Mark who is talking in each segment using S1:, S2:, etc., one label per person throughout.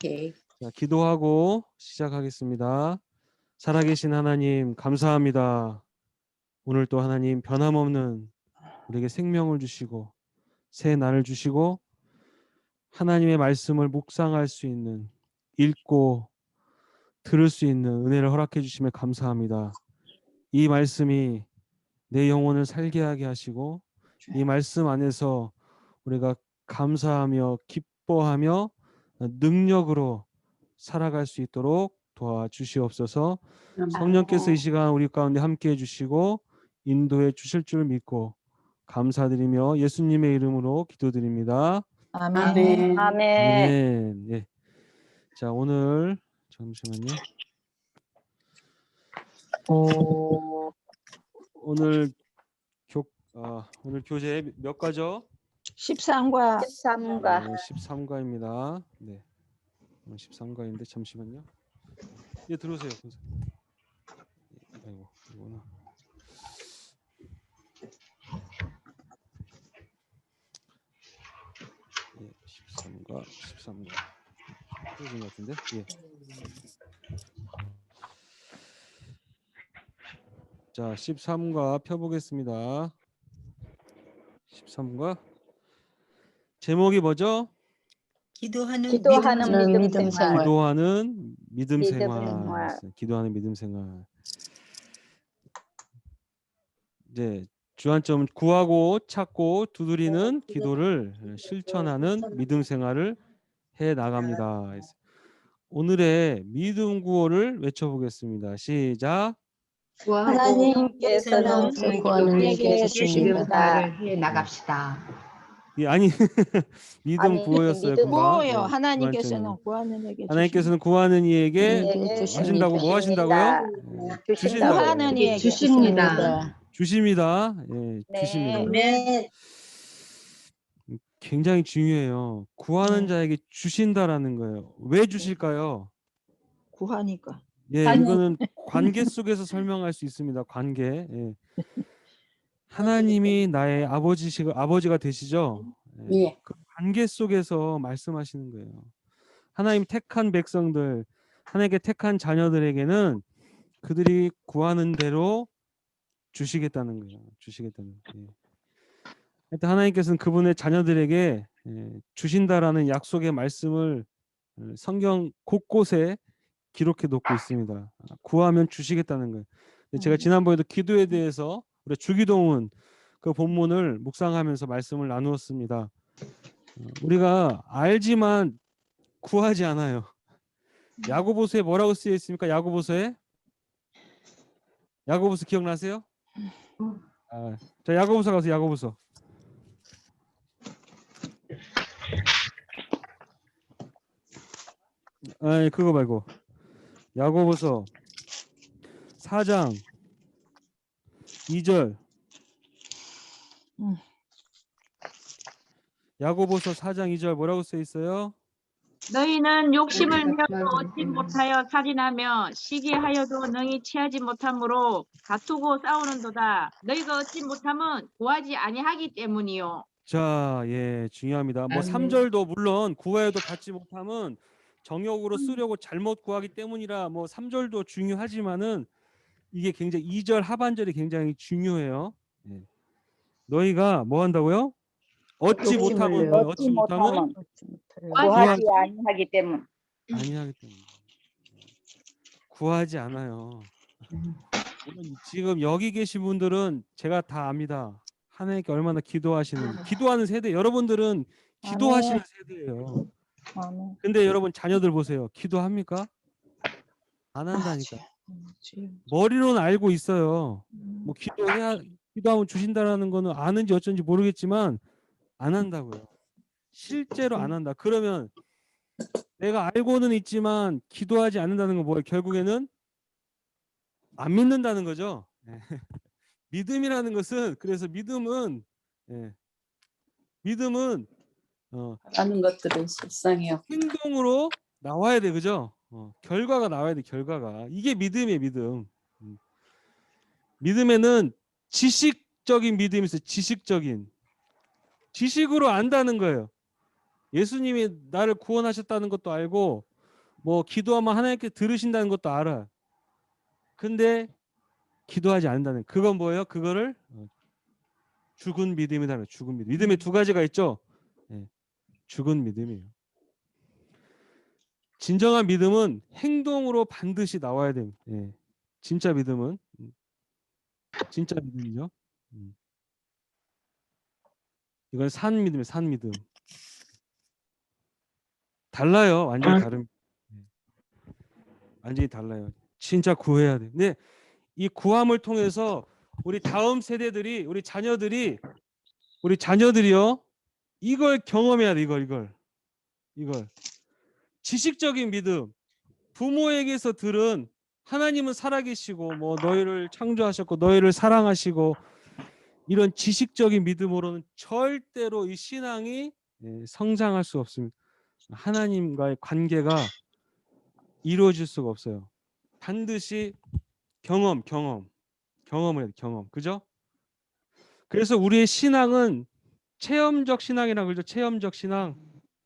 S1: 예.
S2: 자, 기도하고 시작하겠습니다. 살아계신 하나님 감사합니다. 오늘 또 하나님 변함없는 우리에게 생명을 주시고 새 날을 주시고 하나님의 말씀을 묵상할 수 있는, 읽고 들을 수 있는 은혜를 허락해 주심에 감사합니다. 이 말씀이 내 영혼을 살게 하게 하시고 이 말씀 안에서 우리가 감사하며 기뻐하며 능력으로 살아갈 수 있도록 도와주시옵소서. 성령께서 이 시간 우리 가운데 함께해 주시고 인도해 주실 줄 믿고 감사드리며 예수님의 이름으로 기도드립니다.
S1: 아멘.
S3: 아멘.
S2: 아멘. 예. 자, 오늘 잠시만요. 오늘 오늘 교재 몇 과죠?
S1: 13과
S3: 13과
S2: 네, 13과입니다. 네. 13과인데 잠시만요. 예, 들어오세요. 아이고, 이거나. 예, 13과. 틀어진 것 같은데? 예. 자, 13과 펴보겠습니다. 13과 제목이 뭐죠?
S1: 기도하는
S3: 믿음 생활.
S2: 기도하는 믿음
S3: 믿음
S2: 생활.
S3: 생활.
S2: 기도하는 믿음 생활. 이제 주안점 구하고 찾고 두드리는 기도를 실천하는 믿음 생활을 해 나갑니다. 오늘의 믿음 구호를 외쳐보겠습니다. 시작.
S3: 하나님께서는 우리에게 주십니다.
S4: 해 나갑시다.
S2: 예, 아니 믿음
S3: 아니,
S2: 구호였어요.
S3: 믿음
S2: 금방.
S1: 구호요.
S2: 예,
S1: 하나님께서는
S2: 주안점은.
S1: 구하는 에게
S2: 하나님께서는 구하는 이에게
S3: 주십니다.
S2: 하신다고 뭐 하신다고요? 예, 주신다고요.
S1: 구하는 이에게
S4: 주십니다.
S2: 주십니다. 예,
S3: 네.
S2: 주십니다.
S1: 네.
S2: 굉장히 중요해요. 구하는 자에게 주신다라는 거예요. 왜 주실까요?
S1: 구하니까.
S2: 예, 이거는 관계 속에서 설명할 수 있습니다. 관계. 예. 하나님이 나의 아버지가 되시죠? 예.
S1: 예.
S2: 그 관계 속에서 말씀하시는 거예요. 하나님 택한 백성들, 하나님께 택한 자녀들에게는 그들이 구하는 대로 주시겠다는 거예요. 주시겠다는. 예. 하여튼 하나님께서는 그분의 자녀들에게 주신다라는 약속의 말씀을 성경 곳곳에 기록해 놓고 있습니다. 구하면 주시겠다는 거예요. 제가 지난번에도 기도에 대해서 우리 주기도문 그 본문을 묵상하면서 말씀을 나누었습니다. 우리가 알지만 구하지 않아요. 야고보서에 뭐라고 쓰여 있습니까? 야고보서 기억나세요? 자, 야고보서 가서 야고보서. 아니, 그거 말고 야고보서 4장 2절. 야고보서 4장 2절 뭐라고 써 있어요?
S5: 너희는 욕심을 내어도 얻지 못하여 살인하며 시기하여도 능히 취하지 못함으로 다투고 싸우는도다. 너희가 얻지 못함은 구하지 아니하기 때문이요.
S2: 자, 예, 중요합니다. 뭐 3절도 물론 구하여도 받지 못함은 정욕으로 쓰려고 잘못 구하기 때문이라 뭐 3절도 중요하지만은 이게 굉장히 2절 하반절이 굉장히 중요해요. 예. 너희가 뭐 한다고요? 얻지 못함은
S3: 구하지 아니하기 때문.
S2: 아니하기 때문에. 구하지 않아요. 지금 여기 계신 분들은 제가 다 압니다. 하나님께 얼마나 기도하시는지. 기도하는 세대, 여러분들은 기도하시는 세대예요. 근데 여러분 자녀들 보세요. 기도합니까? 안 한다니까. 머리로는 알고 있어요. 뭐 기도하면 주신다라는 거는 아는지 어쩐지 모르겠지만 안 한다고요. 실제로 안 한다. 그러면 내가 알고는 있지만 기도하지 않는다는 건 뭐예요? 결국에는 안 믿는다는 거죠. 믿음이라는 것은, 그래서 믿음은
S1: 하는 것들은 실상이요.
S2: 행동으로 나와야 돼, 그죠? 결과가 나와야 돼, 결과가. 이게 믿음이에요, 믿음. 믿음에는 지식적인 믿음이 있어요. 지식으로 안다는 거예요. 예수님이 나를 구원하셨다는 것도 알고 뭐 기도하면 하나님께 들으신다는 것도 알아. 근데 기도하지 않는다는 그건 뭐예요? 그거를 죽은 믿음이다. 죽은 믿음. 믿음에 두 가지가 있죠. 예, 죽은 믿음이에요. 진정한 믿음은 행동으로 반드시 나와야 됩니다. 예, 진짜 믿음은 진짜 믿음이죠. 이건 산 믿음이에요. 산 믿음. 달라요. 완전히 다른. 완전히 달라요. 진짜 구해야 돼. 근데 이 구함을 통해서 우리 다음 세대들이 우리 자녀들이요. 이걸 경험해야 돼. 이걸. 지식적인 믿음. 부모에게서 들은 하나님은 살아계시고 뭐 너희를 창조하셨고 너희를 사랑하시고 이런 지식적인 믿음으로는 절대로 이 신앙이 성장할 수 없습니다. 하나님과의 관계가 이루어질 수가 없어요. 반드시 경험을 해야 돼. 경험. 그죠? 그래서 우리의 신앙은 체험적 신앙이라고 그러죠. 체험적 신앙.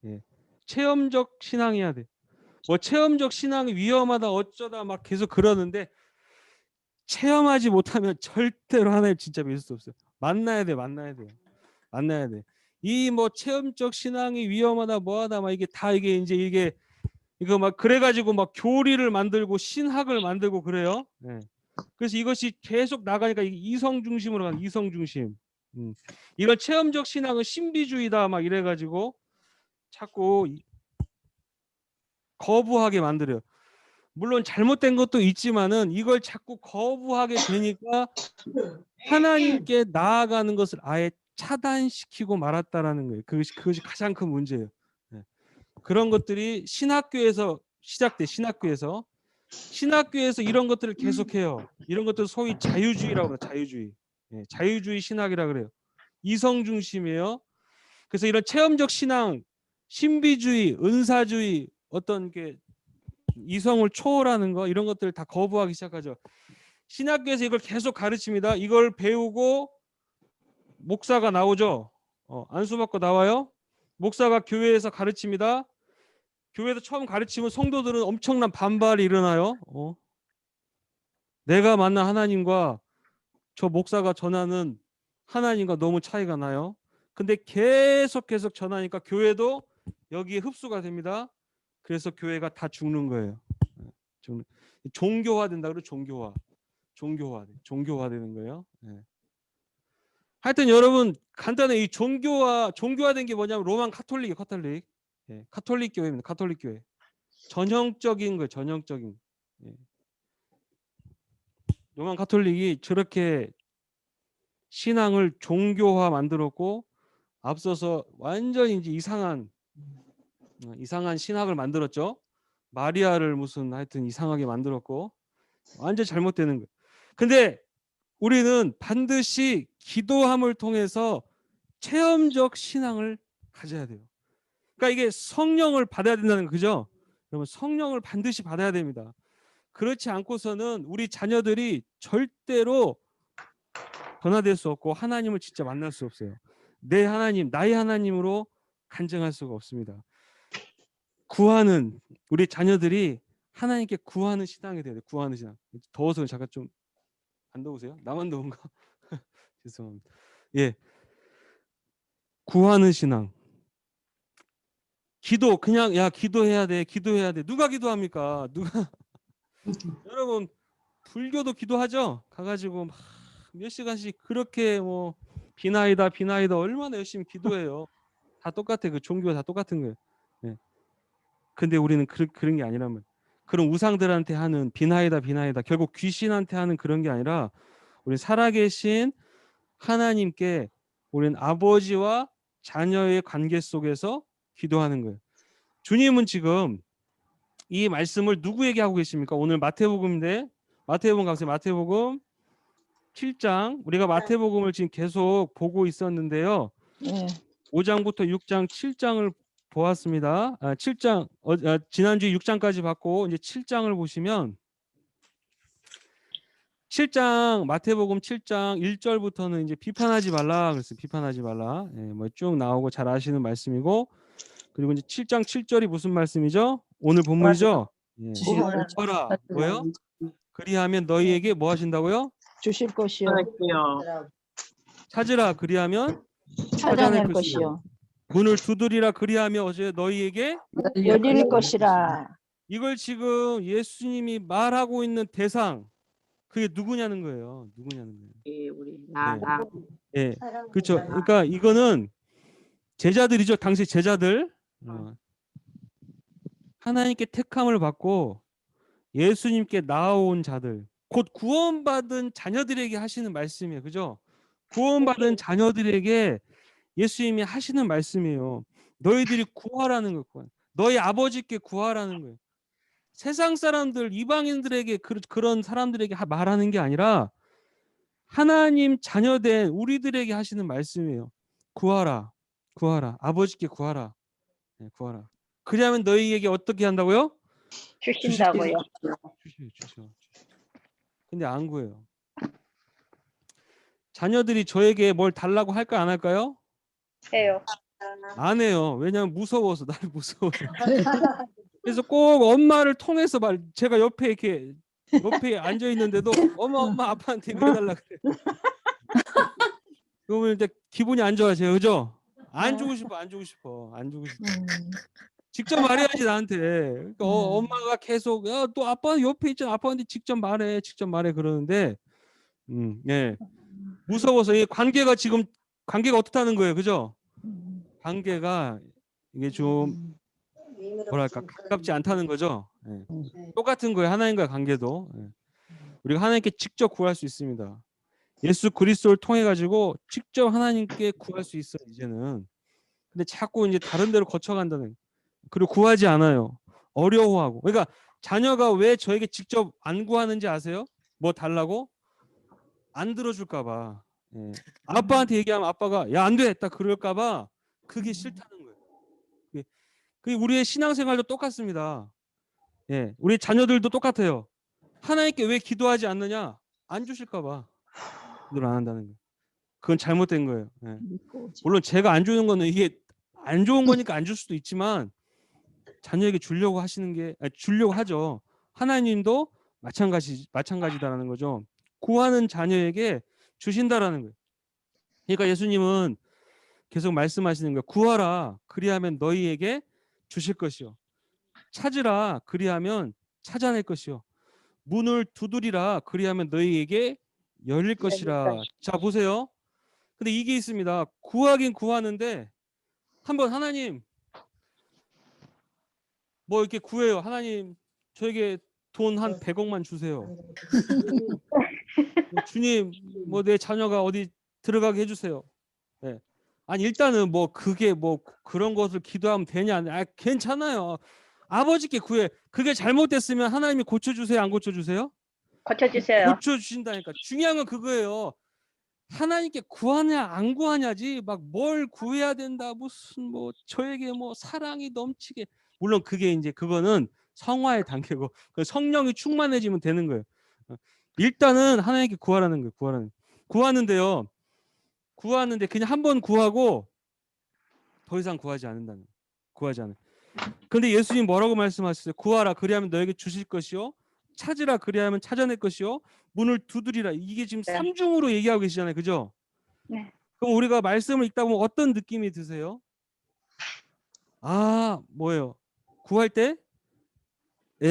S2: 예. 체험적 신앙이어야 돼. 뭐 체험적 신앙이 위험하다 어쩌다 막 계속 그러는데 체험하지 못하면 절대로 하나님 진짜 믿을 수 없어요. 만나야 돼. 이 뭐 체험적 신앙이 위험하다 뭐하다 막 이게 다 이게 이거 막 그래가지고 막 교리를 만들고 신학을 만들고 그래요. 네. 그래서 이것이 계속 나가니까 이성 중심으로 가는 이성 중심. 이런 체험적 신앙은 신비주의다 막 이래가지고 자꾸 거부하게 만들어요. 물론 잘못된 것도 있지만은 이걸 자꾸 거부하게 되니까 하나님께 나아가는 것을 아예 차단시키고 말았다라는 거예요. 그것이 가장 큰 문제예요. 네. 그런 것들이 신학교에서 시작돼. 신학교에서 이런 것들을 계속해요. 이런 것들 소위 자유주의라고 그래요. 자유주의. 네. 자유주의 신학이라고 그래요. 이성 중심이에요. 그래서 이런 체험적 신앙, 신비주의, 은사주의, 어떤 게 이성을 초월하는 거 이런 것들을 다 거부하기 시작하죠. 신학교에서 이걸 계속 가르칩니다. 이걸 배우고 목사가 나오죠. 안수받고 나와요. 목사가 교회에서 가르칩니다. 교회에서 처음 가르치면 성도들은 엄청난 반발이 일어나요. 내가 만난 하나님과 저 목사가 전하는 하나님과 너무 차이가 나요. 근데 계속 전하니까 교회도 여기에 흡수가 됩니다. 그래서 교회가 다 죽는 거예요. 종교화된다 그래. 종교화되는 거예요. 네. 하여튼 여러분 간단해. 이 종교화된 게 뭐냐면 로만 카톨릭. 예, 카톨릭 교회입니다. 카톨릭 교회. 전형적인 거예요. 전형적인. 예. 로만 카톨릭이 저렇게 신앙을 종교화 만들었고 앞서서 완전히 이제 이상한 신학을 만들었죠. 마리아를 무슨 하여튼 이상하게 만들었고 완전 잘못되는 거예요. 근데 우리는 반드시 기도함을 통해서 체험적 신앙을 가져야 돼요. 그러니까 이게 성령을 받아야 된다는 거죠. 여러분 성령을 반드시 받아야 됩니다. 그렇지 않고서는 우리 자녀들이 절대로 변화될 수 없고 하나님을 진짜 만날 수 없어요. 내 하나님, 나의 하나님으로 간증할 수가 없습니다. 구하는 우리 자녀들이 하나님께 구하는 신앙이 돼야 돼요. 구하는 신앙. 더워서 잠깐 좀 안 더우세요? 나만 더운가? 죄송합니다. 예, 구하는 신앙. 기도 그냥 야 기도해야 돼. 누가 기도합니까? 누가? 여러분 불교도 기도하죠. 가가지고 막 몇 시간씩 그렇게 뭐 비나이다 얼마나 열심히 기도해요. 다 똑같아. 그 종교가 다 똑같은 거예요. 네. 근데 우리는 그런 게 아니라면 그런 우상들한테 하는 비나이다 결국 귀신한테 하는 그런 게 아니라 우리 살아계신 하나님께 우리는 아버지와 자녀의 관계 속에서 기도하는 거예요. 주님은 지금 이 말씀을 누구에게 하고 계십니까? 오늘 마태복음인데 마태복음 가세요. 마태복음 7장. 우리가 마태복음을 지금 계속 보고 있었는데요.
S1: 네.
S2: 5장부터 6장, 7장을 보았습니다. 7장 지난주에 6장까지 봤고 이제 7장을 보시면 7장 마태복음 7장 1절부터는 이제 비판하지 말라 그랬어요. 비판하지 말라. 예, 뭐 쭉 나오고 잘 아시는 말씀이고 그리고 이제 7장 7절이 무슨 말씀이죠? 오늘 본문이죠. 예.
S1: 구하라.
S2: 구하라. 뭐요? 그리하면 너희에게 뭐 하신다고요?
S1: 주실 것이요.
S5: 그렇지요.
S2: 찾으라. 그리하면
S1: 찾아낼 것이요.
S2: 문을 두드리라. 그리하면 어제 너희에게
S1: 열릴 것이라.
S2: 이걸 지금 예수님이 말하고 있는 대상 그게 누구냐는 거예요. 누구냐는 거예요.
S5: 예, 우리
S2: 네.
S5: 나
S2: 예, 그렇죠. 그러니까 이거는 제자들이죠. 당시 제자들 하나님께 택함을 받고 예수님께 나아온 자들, 곧 구원받은 자녀들에게 하시는 말씀이에요. 그죠? 구원받은 자녀들에게 예수님이 하시는 말씀이에요. 너희들이 구하라는 거예요. 너희 아버지께 구하라는 거예요. 세상 사람들, 이방인들에게 그런 사람들에게 말하는 게 아니라 하나님 자녀된 우리들에게 하시는 말씀이에요. 구하라. 구하라. 아버지께 구하라. 네, 구하라. 그러면 너희에게 어떻게 한다고요?
S3: 주신다고요.
S2: 주셔. 근데 안 구해요. 자녀들이 저에게 뭘 달라고 할까 안 할까요?
S3: 해요.
S2: 안 해요. 왜냐하면 무서워서 나를 무서워서. 그래서 꼭 엄마를 통해서 제가 옆에 앉아 있는데도 엄마 아빠한테 이거 해달라 그래. 그러면 이제 기분이 안 좋아져요, 그죠? 안 주고 싶어. 직접 말해야지 나한테. 그러니까 엄마가 계속 야, 또 아빠 옆에 있잖아. 아빠한테 직접 말해 그러는데, 예, 무서워서 이 관계가 어떻다는 거예요, 그죠? 관계가 이게 좀 뭐랄까 가깝지 않다는 거죠. 예. 똑같은 거예요. 하나님과의 관계도. 예. 우리가 하나님께 직접 구할 수 있습니다. 예수 그리스도를 통해 가지고 직접 하나님께 구할 수 있어요. 이제는. 근데 자꾸 이제 다른 데로 거쳐간다는. 그리고 구하지 않아요. 어려워하고. 그러니까 자녀가 왜 저에게 직접 안 구하는지 아세요? 뭐 달라고? 안 들어줄까 봐. 예. 아빠한테 얘기하면 아빠가 야, 안 돼. 딱 그럴까 봐 그게 싫다는 거예요. 그게 우리의 신앙생활도 똑같습니다. 예. 우리 자녀들도 똑같아요. 하나님께 왜 기도하지 않느냐? 안 주실까 봐. 기도를 안 한다는 거예요. 그건 잘못된 거예요. 예. 물론 제가 안 주는 거는 이게 안 좋은 거니까 안 줄 수도 있지만 자녀에게 주려고 하죠. 하나님도 마찬가지다라는 거죠. 구하는 자녀에게 주신다라는 거예요. 그러니까 예수님은 계속 말씀하시는 거예요. 구하라. 그리하면 너희에게 주실 것이요. 찾으라. 그리하면 찾아낼 것이요. 문을 두드리라. 그리하면 너희에게 열릴 것이라. 자, 보세요. 근데 이게 있습니다. 구하긴 구하는데 한번 하나님 뭐 이렇게 구해요. 하나님 저에게 돈 한 100억만 주세요. 주님 뭐 내 자녀가 어디 들어가게 해주세요. 네. 아니 일단은 뭐 그게 뭐 그런 것을 기도하면 되냐? 괜찮아요. 아버지께 구해. 그게 잘못됐으면 하나님이 고쳐주세요. 안 고쳐주세요?
S3: 고쳐주세요.
S2: 고쳐주신다니까. 중요한 건 그거예요. 하나님께 구하냐 안 구하냐지 막 뭘 구해야 된다 무슨 뭐 저에게 뭐 사랑이 넘치게 물론 그거는 성화의 단계고 성령이 충만해지면 되는 거예요. 일단은 하나님께 구하라는 거예요. 구하는데요. 구하는데 그냥 한 번 구하고 더 이상 구하지 않는다는 거예요. 구하지 않아요. 근데 예수님 뭐라고 말씀하셨어요? 구하라 그리하면 너에게 주실 것이요. 찾으라 그리하면 찾아낼 것이요. 문을 두드리라. 이게 지금
S3: 네.
S2: 삼중으로 얘기하고 계시잖아요. 그죠?
S3: 네.
S2: 그럼 우리가 말씀을 읽다 보면 어떤 느낌이 드세요? 아, 뭐예요? 구할 때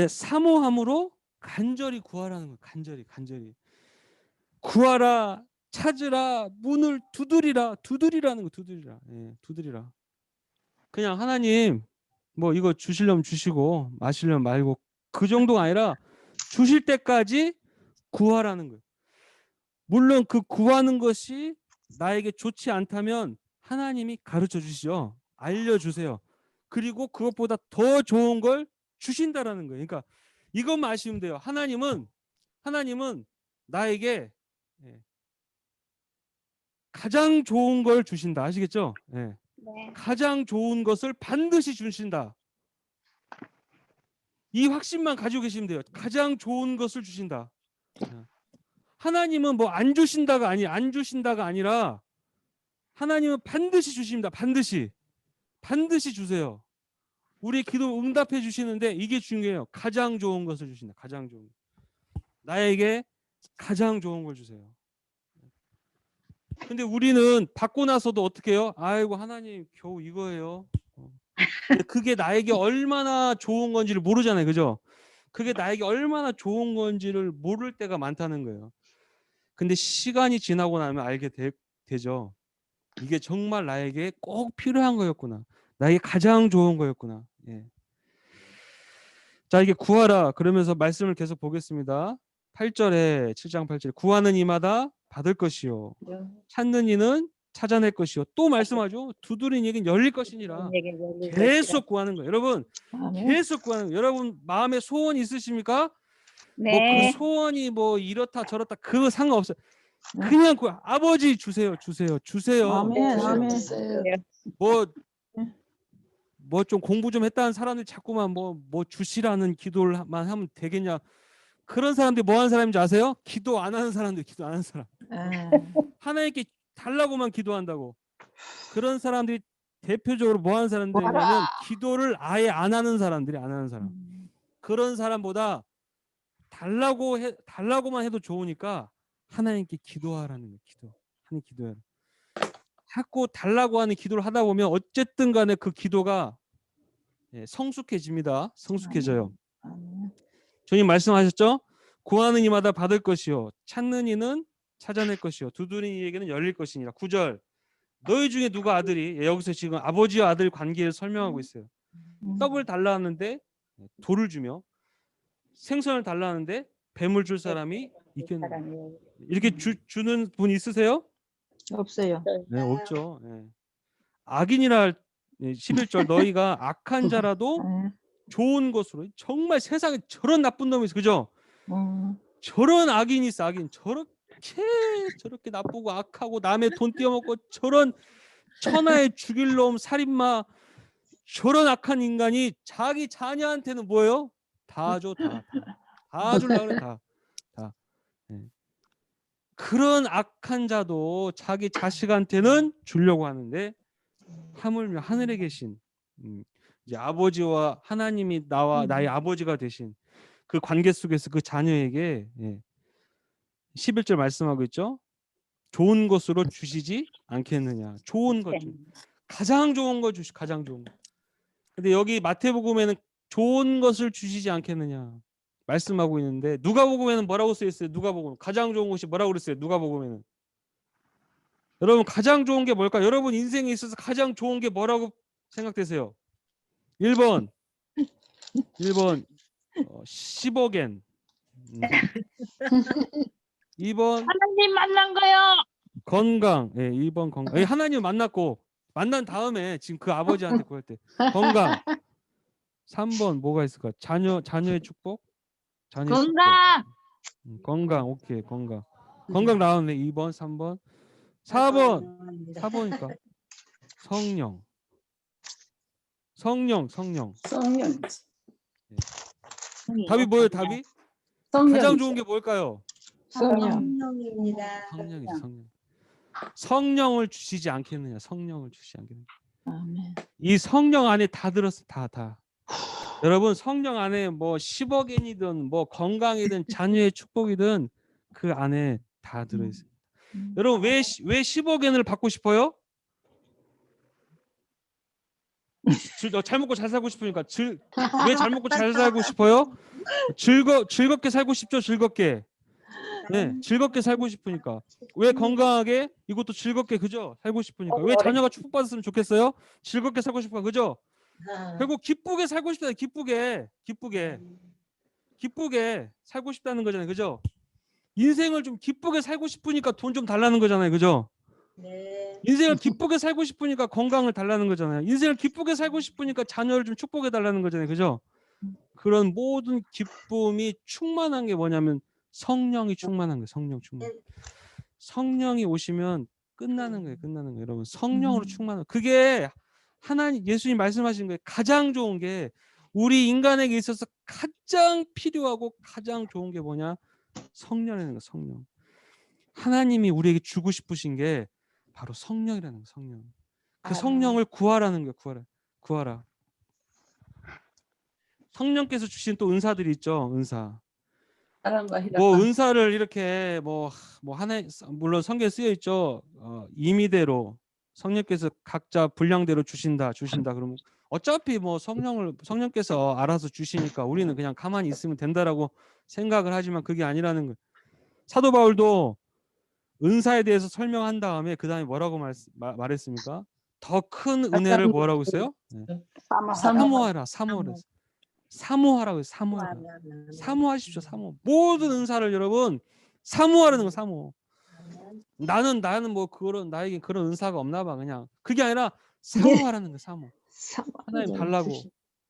S2: 사모함으로 간절히 구하라는 거예요. 간절히. 구하라, 찾으라, 문을 두드리라는 거, 두드리라. 예, 두드리라. 그냥 하나님 뭐 이거 주시려면 주시고 마시려면 말고 그 정도가 아니라 주실 때까지 구하라는 거예요. 물론 그 구하는 것이 나에게 좋지 않다면 하나님이 가르쳐 주시죠. 알려주세요. 그리고 그것보다 더 좋은 걸 주신다라는 거예요. 그러니까 이것만 아시면 돼요. 하나님은 나에게 가장 좋은 걸 주신다. 아시겠죠? 네. 가장 좋은 것을 반드시 주신다. 이 확신만 가지고 계시면 돼요. 가장 좋은 것을 주신다. 하나님은 뭐 안 주신다가 아니라 하나님은 반드시 주십니다. 반드시 주세요. 우리 기도 응답해 주시는데 이게 중요해요. 가장 좋은 것을 주신다. 가장 좋은 것. 나에게 가장 좋은 걸 주세요. 근데 우리는 받고 나서도 어떻게 해요? 아이고 하나님 겨우 이거예요. 근데 그게 나에게 얼마나 좋은 건지를 모르잖아요. 그죠? 그게 나에게 얼마나 좋은 건지를 모를 때가 많다는 거예요. 근데 시간이 지나고 나면 알게 되죠. 이게 정말 나에게 꼭 필요한 거였구나. 나에게 가장 좋은 거였구나. 예. 자, 이게 구하라 그러면서 말씀을 계속 보겠습니다. 8절에 7장 8절에 구하는 이마다 받을 것이요 찾는 이는 찾아낼 것이요 또 말씀하죠. 두드린 이에겐 열릴 것이니라. 계속 구하는 거예요. 여러분
S1: 아멘.
S2: 계속 구하는 거예요. 여러분 마음에 소원 있으십니까? 뭐
S3: 네.
S2: 그 소원이 뭐 이렇다 저렇다 그거 상관없어요.
S1: 네.
S2: 그냥 그 아버지 주세요. 주세요.
S1: 아멘. 아멘.
S2: 뭐 좀 공부 좀 했다는 사람들이 자꾸만 뭐 주시라는 기도를만 하면 되겠냐? 그런 사람들이 뭐 하는 사람인지 아세요? 기도 안 하는 사람들, 기도 안 하는 사람. 하나님께 달라고만 기도한다고. 그런 사람들이 대표적으로 뭐 하는 사람들이냐면 기도를 아예 안 하는 사람들이 안 하는 사람. 그런 사람보다 달라고만 해도 좋으니까 하나님께 기도하라는 거예요. 하나님 기도하라. 자꾸 달라고 하는 기도를 하다 보면 어쨌든 간에 그 기도가 성숙해집니다. 성숙해져요. 주님 말씀하셨죠? 구하는 이마다 받을 것이요 찾는 이는 찾아낼 것이요 두드리는 이에게는 열릴 것이니라. 9절 너희 중에 누가 아들이 여기서 지금 아버지와 아들 관계를 설명하고 있어요. 떡을 달라 하는데 돌을 주며 생선을 달라 하는데 뱀을 줄 사람이 있겠느냐. 이렇게 주는 분 있으세요?
S1: 없어요.
S2: 네, 없죠. 네. 악인이라 11절 너희가 악한 자라도 좋은 것으로 정말 세상에 저런 나쁜 놈이 있어. 그죠? 저런 악인이 있어. 악인 저렇게 나쁘고 악하고 남의 돈 떼어먹고 저런 천하에 죽일 놈 살인마 저런 악한 인간이 자기 자녀한테는 뭐예요? 다 줘. 다 주려고 그래. 다. 네. 그런 악한 자도 자기 자식한테는 주려고 하는데 하물며 하늘에 계신 이제 아버지와 하나님이 나의 아버지가 되신 그 관계 속에서 그 자녀에게 11절 말씀하고 있죠. 좋은 것으로 주시지 않겠느냐. 좋은 것 중 가장 좋은 거 가장 좋은 거. 근데 여기 마태복음에는 좋은 것을 주시지 않겠느냐 말씀하고 있는데 누가복음에는 뭐라고 쓰여 있어요? 누가복음 가장 좋은 것이 뭐라고 그랬어요? 누가복음에는 여러분 가장 좋은 게 뭘까? 여러분 인생에 있어서 가장 좋은 게 뭐라고 생각되세요? 1번 10억엔 2번
S5: 하나님 만난 거요.
S2: 건강 2번 건강 하나님 만났고 만난 다음에 지금 그 아버지한테 구할 때 건강 3번 뭐가 있을까? 자녀의 축복
S5: 건강.
S2: 건강 오케이 건강 나왔네. 2번 3번 4번이니까 성령 답이 뭐예요? 답이 가장 좋은 게 뭘까요?
S1: 성령입니다.
S2: 성령을 주시지 않겠느냐. 성령을 주시지 않겠느냐.
S1: 아멘.
S2: 이 성령 안에 다 들었어. 다. 여러분 성령 안에 뭐 10억엔이든 뭐 건강이든 자녀의 축복이든 그 안에 다 들어있어요. 여러분 왜 10억엔을 받고 싶어요? 잘 먹고 잘 살고 싶으니까. 왜 잘 먹고 잘 살고 싶어요? 즐겁게 살고 싶죠. 즐겁게. 네, 즐겁게 살고 싶으니까. 왜 건강하게? 이것도 즐겁게 그죠? 살고 싶으니까. 왜 자녀가 축복받았으면 좋겠어요? 즐겁게 살고 싶어 그죠? 결국 기쁘게 살고 싶다. 기쁘게 살고 싶다는 거잖아요. 그죠? 인생을 좀 기쁘게 살고 싶으니까 돈 좀 달라는 거잖아요. 그죠?
S6: 네.
S2: 인생을 기쁘게 살고 싶으니까 건강을 달라는 거잖아요. 인생을 기쁘게 살고 싶으니까 자녀를 좀 축복해 달라는 거잖아요. 그죠? 그런 모든 기쁨이 충만한 게 뭐냐면 성령이 충만한 거예요. 성령이 오시면 끝나는 거예요. 여러분 성령으로 충만한 그게 하나님 예수님 말씀하신 거예요. 가장 좋은 게 우리 인간에게 있어서 가장 필요하고 가장 좋은 게 뭐냐? 성령이라는 거. 성령. 하나님이 우리에게 주고 싶으신 게 바로 성령이라는 거. 성령. 그 성령을 구하라는 거예요. 구하라. 성령께서 주신 또 은사들이 있죠. 은사.
S4: 사랑과
S2: 뭐 은사를 이렇게 뭐 하나 물론 성경에 쓰여 있죠. 임의대로 성령께서 각자 분량대로 주신다. 그러면 어차피 뭐 성령께서 알아서 주시니까 우리는 그냥 가만히 있으면 된다라고 생각을 하지만 그게 아니라는 거예요. 사도 바울도 은사에 대해서 설명한 다음에 그 다음에 뭐라고 말했습니까? 더 큰 은혜를 뭐라고 했어요? 네. 사모하라. 사모하라고 해서 사모하십시오. 모든 은사를 여러분 사모하라는 거 사모. 나는 뭐 그런 나에게 그런 은사가 없나 봐. 그냥 그게 아니라 사모하라는 거 사모. 하나님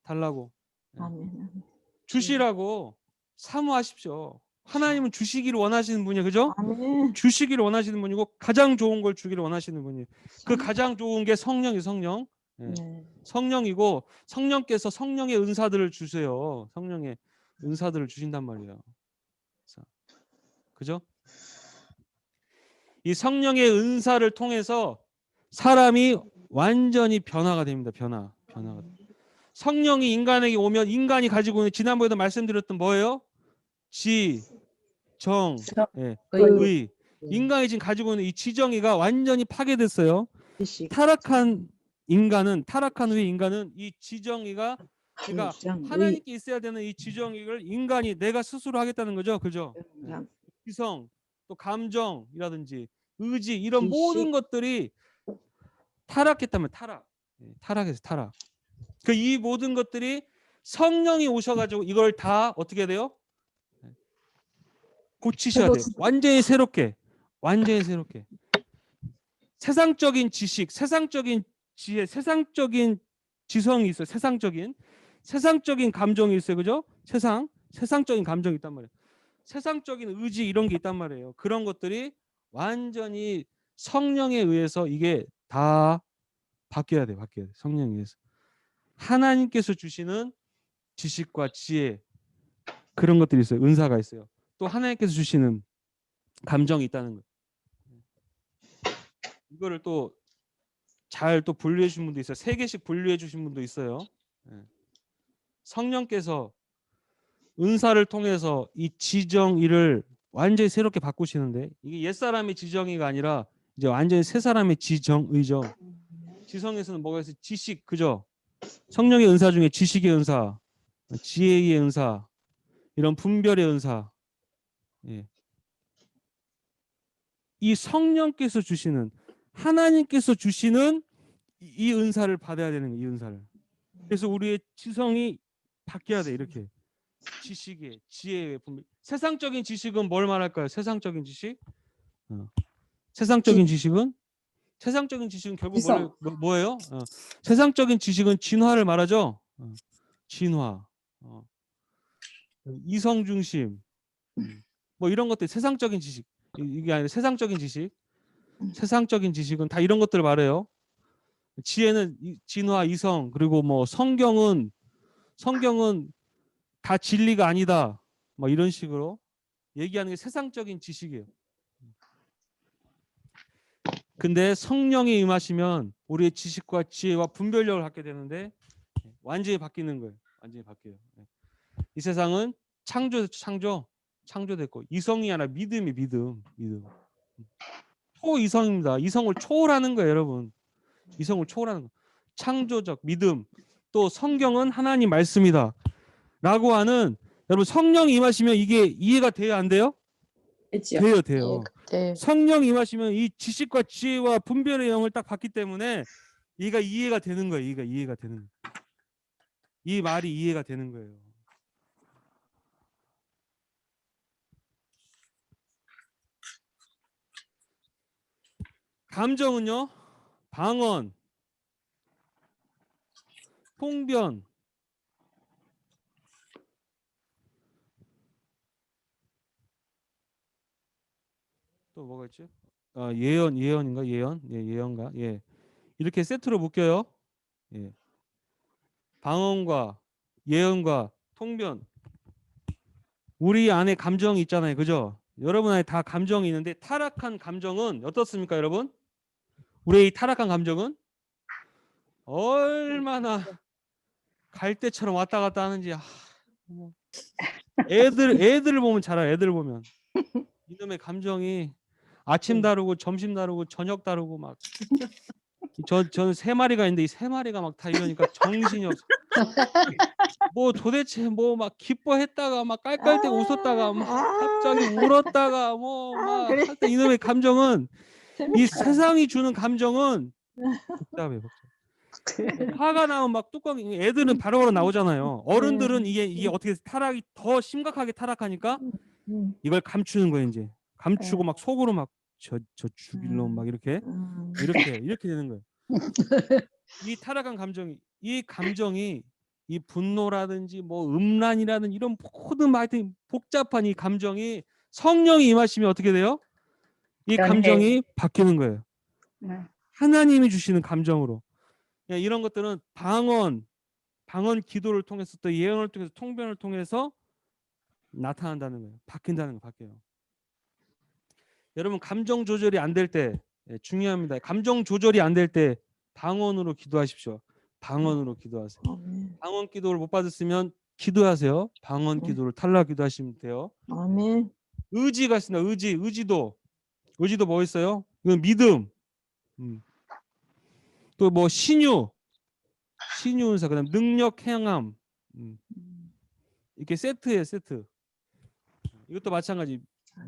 S2: 달라고.
S1: 아멘.
S2: 주시라고 사모하십시오. 하나님은 주시기를 원하시는 분이에요. 그죠?
S1: 아멘.
S2: 주시기를 원하시는 분이고 가장 좋은 걸 주기를 원하시는 분이에요. 그 가장 좋은 게 성령이에요. 성령.
S1: 네.
S2: 성령이고 성령께서 성령의 은사들을 주세요. 성령의 은사들을 주신단 말이에요. 그죠? 이 성령의 은사를 통해서 사람이 완전히 변화가 됩니다. 변화가. 성령이 인간에게 오면 인간이 가지고 있는 지난번에도 말씀드렸던 뭐예요? 정, 의. 인간이 지금 가지고 있는 이 지정의가 완전히 파괴됐어요. 타락한 후에 인간은 이 지정의가 그러니까 하나님께 있어야 되는 이 지정의를 인간이 내가 스스로 하겠다는 거죠. 그죠? 이성, 또 감정이라든지 의지 이런 모든 것들이 타락했다면 타락해서 타락. 그 이 모든 것들이 성령이 오셔가지고 이걸 다 어떻게 해야 돼요? 고치셔야 돼요. 완전히 새롭게. 세상적인 지식, 세상적인 지혜, 세상적인 지성이 있어요. 세상적인 감정이 있어요. 그죠? 세상적인 감정이 있단 말이에요. 세상적인 의지 이런 게 있단 말이에요. 그런 것들이 완전히 성령에 의해서 이게 다 바뀌어야 돼요. 성령에 의해서. 하나님께서 주시는 지식과 지혜 그런 것들이 있어요. 은사가 있어요. 또 하나님께서 주시는 감정이 있다는 거예요. 이거를 또 잘 또 분류해 주신 분도 있어요. 3개씩 분류해 주신 분도 있어요. 성령께서 은사를 통해서 이 지정의를 완전히 새롭게 바꾸시는데 이게 옛사람의 지정의가 아니라 이제 완전히 새 사람의 지정의죠. 지성에서는 뭐가 있어요? 지식, 그죠? 성령의 은사 중에 지식의 은사, 지혜의 은사, 이런 분별의 은사. 이 성령께서 주시는 하나님께서 주시는 이 은사를 받아야 되는 거예요. 이 은사를. 그래서 우리의 지성이 바뀌어야 돼. 이렇게 지식의 지혜의 분별. 세상적인 지식은 뭘 말할까요? 세상적인 지식? 세상적인 지식은 결국 뭐예요? 세상적인 지식은 진화를 말하죠. 진화, 이성 중심, 뭐 이런 것들 세상적인 지식. 이게 아니라 세상적인 지식. 세상적인 지식은 다 이런 것들을 말해요. 지혜는 진화, 이성, 그리고 뭐 성경은 다 진리가 아니다. 뭐 이런 식으로 얘기하는 게 세상적인 지식이에요. 근데 성령이 임하시면 우리의 지식과 지혜와 분별력을 갖게 되는데 완전히 바뀌는 거예요. 완전히 바뀌어요. 이 세상은 창조됐고 이성이 아니라 믿음. 초이성입니다. 이성을 초월하는 거예요, 여러분. 이성을 초월하는 거. 창조적 믿음. 또 성경은 하나님 말씀이다. 라고 하는 여러분 성령이 임하시면 이게 이해가 돼요, 안 돼요? 돼요.
S1: 네.
S2: 성령이 임하시면 이 지식과 지혜와 분별의 영을 딱 받기 때문에 얘가 이해가 되는 거예요. 이해가 되는 거예요. 이 말이 이해가 되는 거예요. 감정은요, 방언, 통변, 또 뭐가 있죠? 예언인가? 예언가? 이렇게 세트로 묶여요. 방언과 예언과 통변. 우리 안에 감정이 있잖아요. 그죠? 여러분 안에 다 감정이 있는데 타락한 감정은 어떻습니까, 여러분? 우리의 이 타락한 감정은 얼마나 갈대처럼 왔다 갔다 하는지 뭐. 애들을 보면 잘 알아. 애들 보면 이놈의 감정이 아침 다르고 점심 다르고 저녁 다르고 막 저는 3마리가 있는데 이 3마리가 막 다 이러니까 정신이 없어. 뭐 도대체 뭐 막 기뻐했다가 막 깔깔대고 웃었다가 막 갑자기 울었다가 뭐 막
S1: 그래.
S2: 할 때 이놈의 감정은 이 세상이 주는 감정은 복잡해. 화가 나면 막 뚜껑이 애들은 바로바로 나오잖아요. 어른들은 이게 어떻게 타락이 더 심각하게 타락하니까 이걸 감추는 거예요. 이제 감추고 막 속으로 막 저 죽일 놈 막 이렇게 되는 거예요. 이 타락한 감정이 이 분노라든지 뭐 음란이라든지 이런 모든 하여튼 복잡한 이 감정이 성령이 임하시면 어떻게 돼요? 이
S3: 변해.
S2: 감정이 바뀌는 거예요.
S3: 네.
S2: 하나님이 주시는 감정으로. 이런 것들은 방언 기도를 통해서 또 예언을 통해서 통변을 통해서 나타난다는 거예요. 바뀐다는 거 바뀌어요. 여러분 감정 조절이 안 될 때 중요합니다. 감정 조절이 안 될 때 방언으로 기도하십시오. 방언으로 기도하세요.
S1: 아멘.
S2: 방언 기도를 못 받았으면 기도하세요. 방언 기도를 탈락 기도하시면 돼요.
S1: 아멘.
S2: 의지가 있습니다. 의지도 뭐 있어요? 이건 믿음. 또 뭐 신유 은사, 그다음 능력, 행함. 이렇게 세트예요, 세트. 이것도 마찬가지.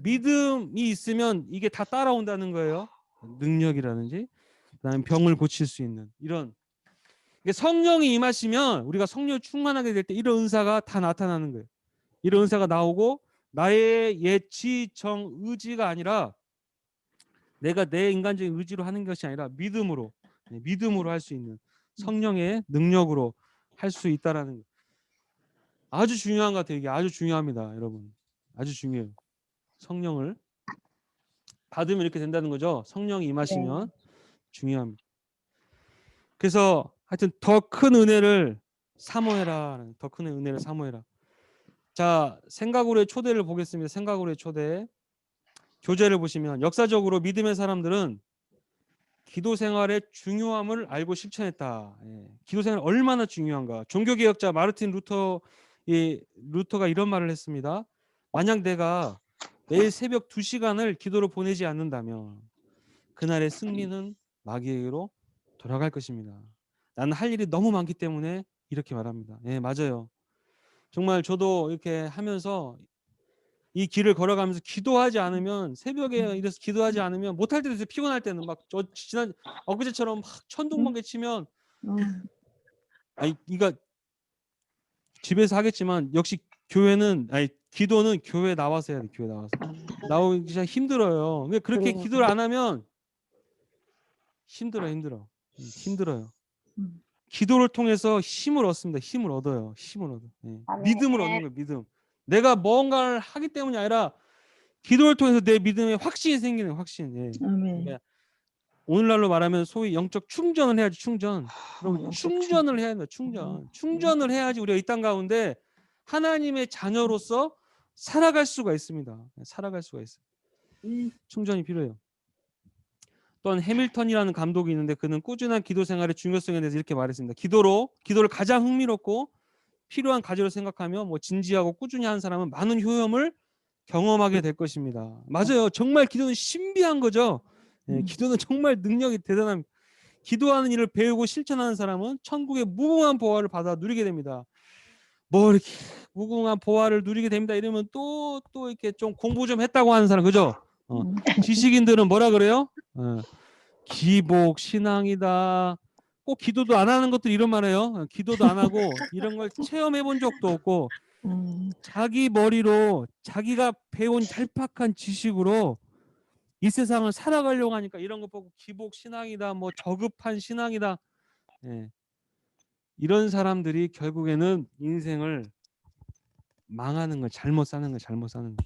S2: 믿음이 있으면 이게 다 따라온다는 거예요. 능력이라든지, 그다음에 병을 고칠 수 있는 이런. 이게 성령이 임하시면 우리가 성령 충만하게 될 때 이런 은사가 다 나타나는 거예요. 이런 은사가 나오고 나의 예치, 정, 의지가 아니라 내가 내 인간적인 의지로 하는 것이 아니라 믿음으로 할 수 있는 성령의 능력으로 할 수 있다라는 거예요. 아주 중요한 것 같아요. 이게 아주 중요합니다, 여러분. 아주 중요해요. 성령을 받으면 이렇게 된다는 거죠. 성령이 임하시면 중요합니다. 그래서 하여튼 더 큰 은혜를 사모해라. 더 큰 은혜를 사모해라. 자, 생각으로의 초대를 보겠습니다. 생각으로의 초대. 교재를 보시면 역사적으로 믿음의 사람들은 기도 생활의 중요함을 알고 실천했다. 기도 생활 얼마나 중요한가. 종교개혁자 마르틴 루터가 이런 말을 했습니다. 만약 내가 매일 새벽 2시간을 기도로 보내지 않는다면 그날의 승리는 마귀에게로 돌아갈 것입니다. 나는 할 일이 너무 많기 때문에 이렇게 말합니다. 맞아요. 정말 저도 이렇게 하면서 이 길을 걸어가면서 기도하지 않으면 새벽에 이래서 기도하지 않으면 못할 때도 있어요. 피곤할 때는 막 지난 엊그제처럼 막 천둥번개 치면 이거 집에서 하겠지만 역시 기도는 교회에 나와서 해야 돼. 교회 나와서 나오기 진짜 힘들어요. 그렇게 기도를 안 하면 힘들어요. 기도를 통해서 힘을 얻습니다. 힘을 얻어요. 믿음을 얻는 거예요. 믿음. 내가 뭔가를 하기 때문이 아니라 기도를 통해서 내 믿음에 확신이 생기는 거예요. 확신.
S1: 아멘.
S2: 그러니까 오늘날로 말하면 소위 영적 충전을 해야지. 충전. 그럼 충전을 해야 된다. 충전을 해야지 우리가 이 땅 가운데 하나님의 자녀로서 살아갈 수가 있습니다. 살아갈 수가 있어요. 충전이 필요해요. 또한 해밀턴이라는 감독이 있는데 그는 꾸준한 기도 생활의 중요성에 대해서 이렇게 말했습니다. 기도를 가장 흥미롭고 필요한 과제로 생각하며 진지하고 꾸준히 하는 사람은 많은 효험을 경험하게 될 것입니다. 맞아요. 정말 기도는 신비한 거죠. 기도는 정말 능력이 대단합니다. 기도하는 일을 배우고 실천하는 사람은 천국의 무궁한 보화를 받아 누리게 됩니다. 뭐 이렇게 무궁한 보화를 누리게 됩니다. 이러면 또 이렇게 좀 공부 좀 했다고 하는 사람, 그죠? 지식인들은 뭐라 그래요? 기복 신앙이다. 꼭 기도도 안 하는 것들 이런 말해요. 기도도 안 하고 이런 걸 체험해 본 적도 없고 자기 머리로 자기가 배운 얄팍한 지식으로 이 세상을 살아가려고 하니까 이런 거 보고 기복 신앙이다, 뭐 저급한 신앙이다. 이런 사람들이 결국에는 인생을 망하는 걸, 잘못 사는 거.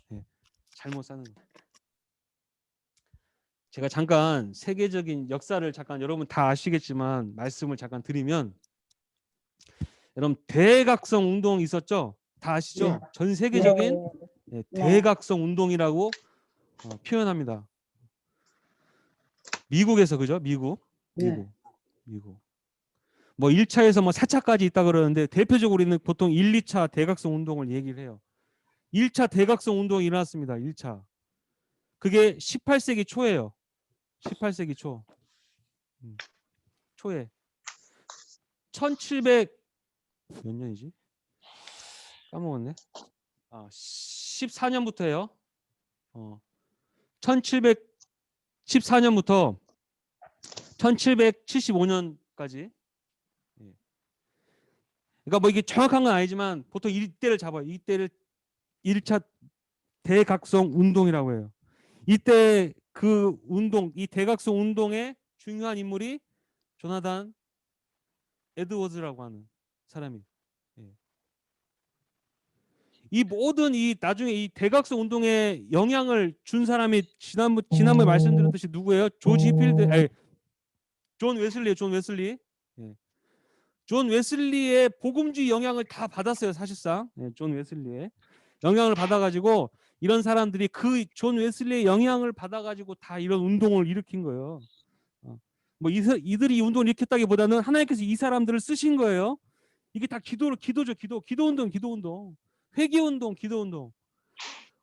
S2: 제가 잠깐 세계적인 역사를 잠깐 여러분 다 아시겠지만 말씀을 잠깐 드리면, 여러분 대각성 운동 있었죠? 다 아시죠? 전 세계적인 대각성 운동이라고 표현합니다. 미국에서, 그죠? 미국. 뭐 1차에서 뭐 4차까지 있다 그러는데 대표적으로 우리는 보통 1, 2차 대각성 운동을 얘기를 해요. 1차 대각성 운동이 일어났습니다. 1차. 그게 18세기 초예요. 18세기 초. 초에 1700 몇 년이지? 까먹었네. 14년부터예요. 1714년부터 1775년까지. 그러니까 뭐 이게 정확한 건 아니지만 보통 이때를 잡아요. 이때를 1차 대각성 운동이라고 해요. 이때 그 운동, 이 대각성 운동의 중요한 인물이 조나단 에드워즈라고 하는 사람이. 이 모든 이 나중에 이 대각성 운동에 영향을 준 사람이 지난번에 말씀드렸듯이 누구예요? 조지 히필드, 존 웨슬리예요. 존 웨슬리. 존 웨슬리의 복음주의 영향을 다 받았어요. 사실상 존 웨슬리의 영향을 받아가지고 이런 사람들이 그 존 웨슬리의 영향을 받아가지고 다 이런 운동을 일으킨 거예요. 뭐 이들이 이 운동을 일으켰다기보다는 하나님께서 이 사람들을 쓰신 거예요. 이게 다 기도죠. 기도운동, 회개운동, 기도운동.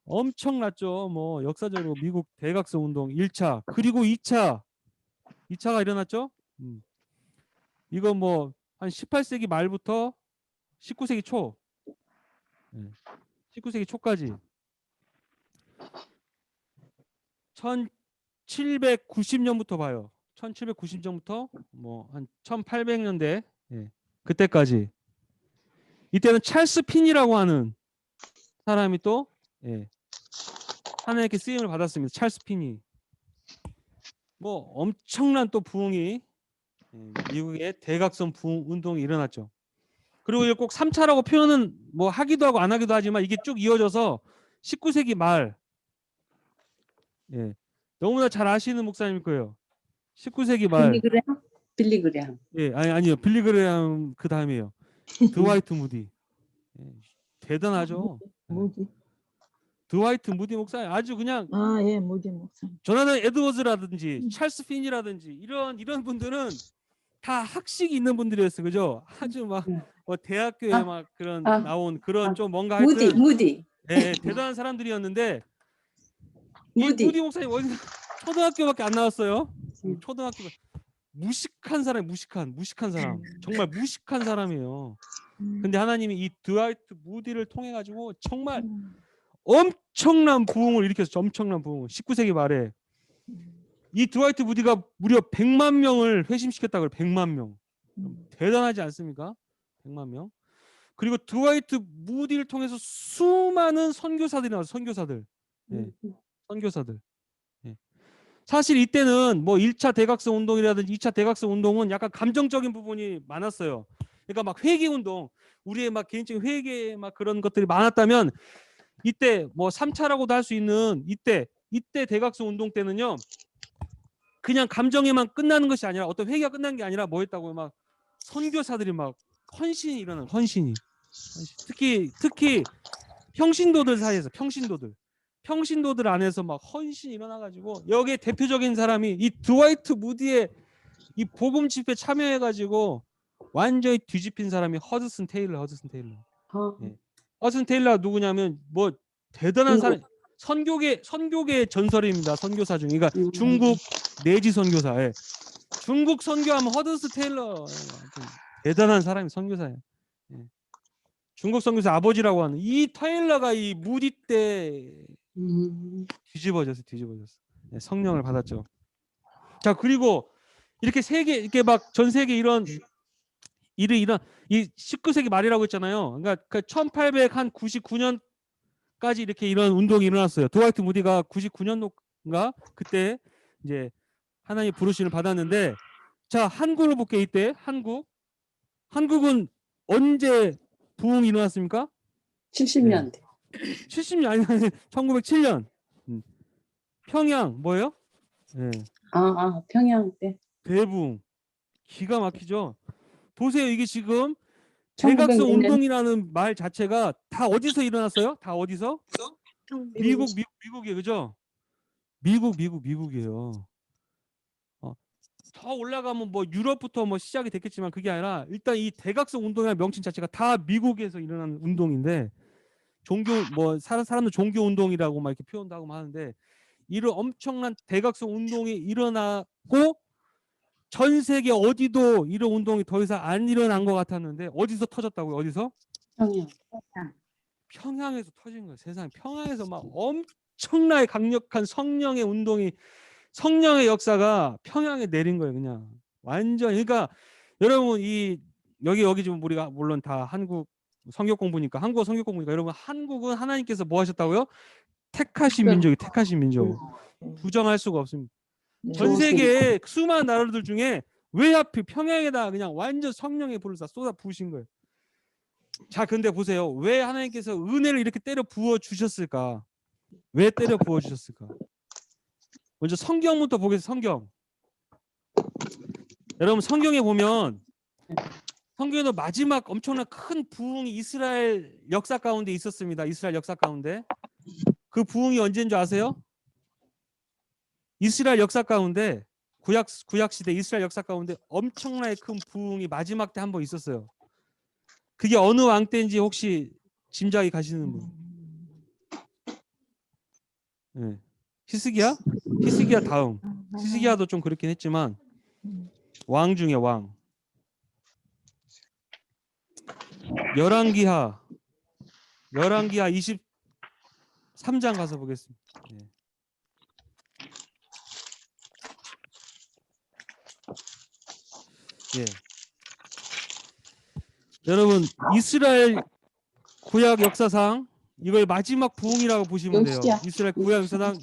S2: 엄청났죠. 뭐 역사적으로 미국 대각성 운동 1차 그리고 2차가 일어났죠. 이거 뭐 한 18세기 말부터 19세기 초, 19세기 초까지 1790년부터 봐요. 1790년부터 뭐 한 1800년대 그때까지. 이때는 찰스 핀이라고 하는 사람이 또 하나님께 쓰임을 받았습니다. 찰스 핀이 뭐 엄청난 또 부흥이 미국의 대각성 부흥 운동이 일어났죠. 그리고 이걸 꼭 3차라고 표현은 뭐 하기도 하고 안 하기도 하지만 이게 쭉 이어져서 19세기 말 너무나 잘 아시는 목사님일 거예요. 19세기 말
S6: 빌리 그레함.
S2: 아니요. 빌리 그레함 그 다음이에요. 드와이트 무디. 대단하죠.
S1: 무디.
S2: 드와이트 무디 목사님 아주 그냥
S1: 무디 목사님.
S2: 조나단 에드워즈라든지 찰스 핀이라든지 이런 분들은 다 학식이 있는 분들이었어요. 그죠? 아주 막 뭐 대학교에 막 그런 나온 그런 좀 뭔가 하여튼
S6: 무디.
S2: 대단한 사람들이었는데 무디 목사님 어디서 초등학교밖에 안 나왔어요. 초등학교 무식한 사람, 무식한 사람, 정말 무식한 사람이에요. 근데 하나님이 이 드와이트 무디를 통해 가지고 정말 엄청난 부흥을 일으켰어요. 엄청난 부흥. 19세기 말에 이 드와이트 무디가 무려 100만 명을 회심시켰다고 해요. 100만 명. 대단하지 않습니까? 100만 명. 그리고 드와이트 무디를 통해서 수많은 선교사들이 나왔어요. 선교사들. 사실 이때는 뭐 1차 대각성 운동이라든지 2차 대각성 운동은 약간 감정적인 부분이 많았어요. 그러니까 막 회개 운동, 우리의 막 개인적인 회개 막 그런 것들이 많았다면 이때 뭐 3차라고도 할 수 있는 이때 대각성 운동 때는요. 그냥 감정에만 끝나는 것이 아니라 어떤 회개가 끝난 게 아니라 뭐였다고요? 막 선교사들이 막 헌신이 일어나는 헌신이. 특히 평신도들 사이에서 평신도들 안에서 막 헌신이 일어나가지고 여기에 대표적인 사람이 이 드와이트 무디의 이 복음 집회 참여해가지고 완전히 뒤집힌 사람이 허드슨 테일러. 허드슨 테일러가 누구냐면 뭐 대단한 사람, 선교계 전설입니다. 선교사 중에. 그러니까 중국 내지 선교사. 중국 선교하면 허드슨 테일러 대단한 사람이 선교사예요. 중국 선교사 아버지라고 하는 이 테일러가 이 무디 때 뒤집어졌어. 성령을 받았죠. 자, 그리고 이렇게 이렇게 막 전 세계 이런 이 19세기 말이라고 했잖아요. 그러니까 그 1899년까지 이렇게 이런 운동이 일어났어요. 드와이트 무디가 99년도인가 그때 이제 하나님 부르심을 받았는데, 자, 한국을 볼게요. 이때 한국은 언제 부흥이 일어났습니까?
S6: 70년대.
S2: 70년 아니 1907년. 평양 뭐예요?
S6: 평양 때.
S2: 대부흥. 기가 막히죠. 보세요. 이게 지금 대각성
S6: 1906년.
S2: 운동이라는 말 자체가 다 어디서 일어났어요? 다 어디서? 미국이에요. 그죠? 미국이에요. 더 올라가면 뭐 유럽부터 뭐 시작이 됐겠지만 그게 아니라 일단 이 대각성 운동이라는 명칭 자체가 다 미국에서 일어나는 운동인데 종교 뭐 사람들 종교 운동이라고 막 이렇게 표현도 하고 하는데 이런 엄청난 대각성 운동이 일어나고 전 세계 어디도 이런 운동이 더 이상 안 일어난 것 같았는데 어디서 터졌다고요? 어디서?
S6: 평양.
S2: 평양에서 터진 거예요. 세상에 평양에서 막 엄청나게 강력한 성령의 운동이 성령의 역사가 평양에 내린 거예요. 그냥 완전 그러니까 여러분 이 여기 지금 우리가 물론 다 한국 성경 공부니까 한국어 성경 공부니까 여러분 한국은 하나님께서 뭐 하셨다고요? 택하신 민족이 택하신 민족. 부정할 수가 없습니다. 전 세계의 수많은 나라들 중에 왜 하필 평양에다 그냥 완전 성령의 불을 쏟아 부으신 거예요. 자, 근데 보세요. 왜 하나님께서 은혜를 이렇게 때려 부어 주셨을까? 왜 때려 부어 주셨을까? 먼저 성경부터 보겠습니다. 성경. 여러분 성경에 보면 성경에도 마지막 엄청난 큰 부흥이 이스라엘 역사 가운데 있었습니다. 이스라엘 역사 가운데. 그 부흥이 언제인 줄 아세요? 이스라엘 역사 가운데 구약 시대 이스라엘 역사 가운데 엄청나게 큰 부흥이 마지막 때 한 번 있었어요. 그게 어느 왕 때인지 혹시 짐작이 가시는 분? 네. 히스기야 다음. 히스기야도 좀 그렇긴 했지만 왕 중에 왕. 열왕기하 23장 가서 보겠습니다. 네. 예. 여러분 이스라엘 구약 역사상 이걸 마지막 부흥이라고 보시면 돼요.
S6: 요시야.
S2: 이스라엘 구약 역사상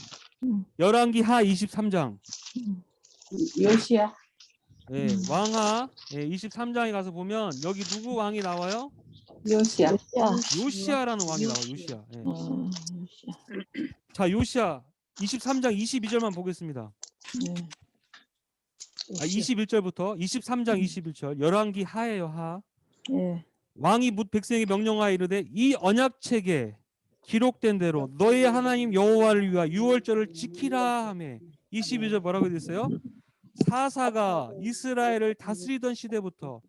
S2: 열왕기하 23장.
S6: 요시야.
S2: 예, 왕하 23장에 가서 보면 여기 누구 왕이 나와요?
S6: 요시야.
S2: 요시야라는 왕이 나와요. 요시야. 예.
S1: 요시야.
S2: 자, 요시야 23장 22절만 보겠습니다.
S1: 네.
S2: 21절부터 23장 21절 열왕기 하예요. 하.
S1: 예.
S2: 왕이 묻 백성에게 명령하여 이르되 이 언약책에 기록된 대로 너희 하나님 여호와를 위하여 유월절을 지키라 하며 22절 뭐라고 되어 있어요? 사사가 이스라엘을 다스리던 시대부터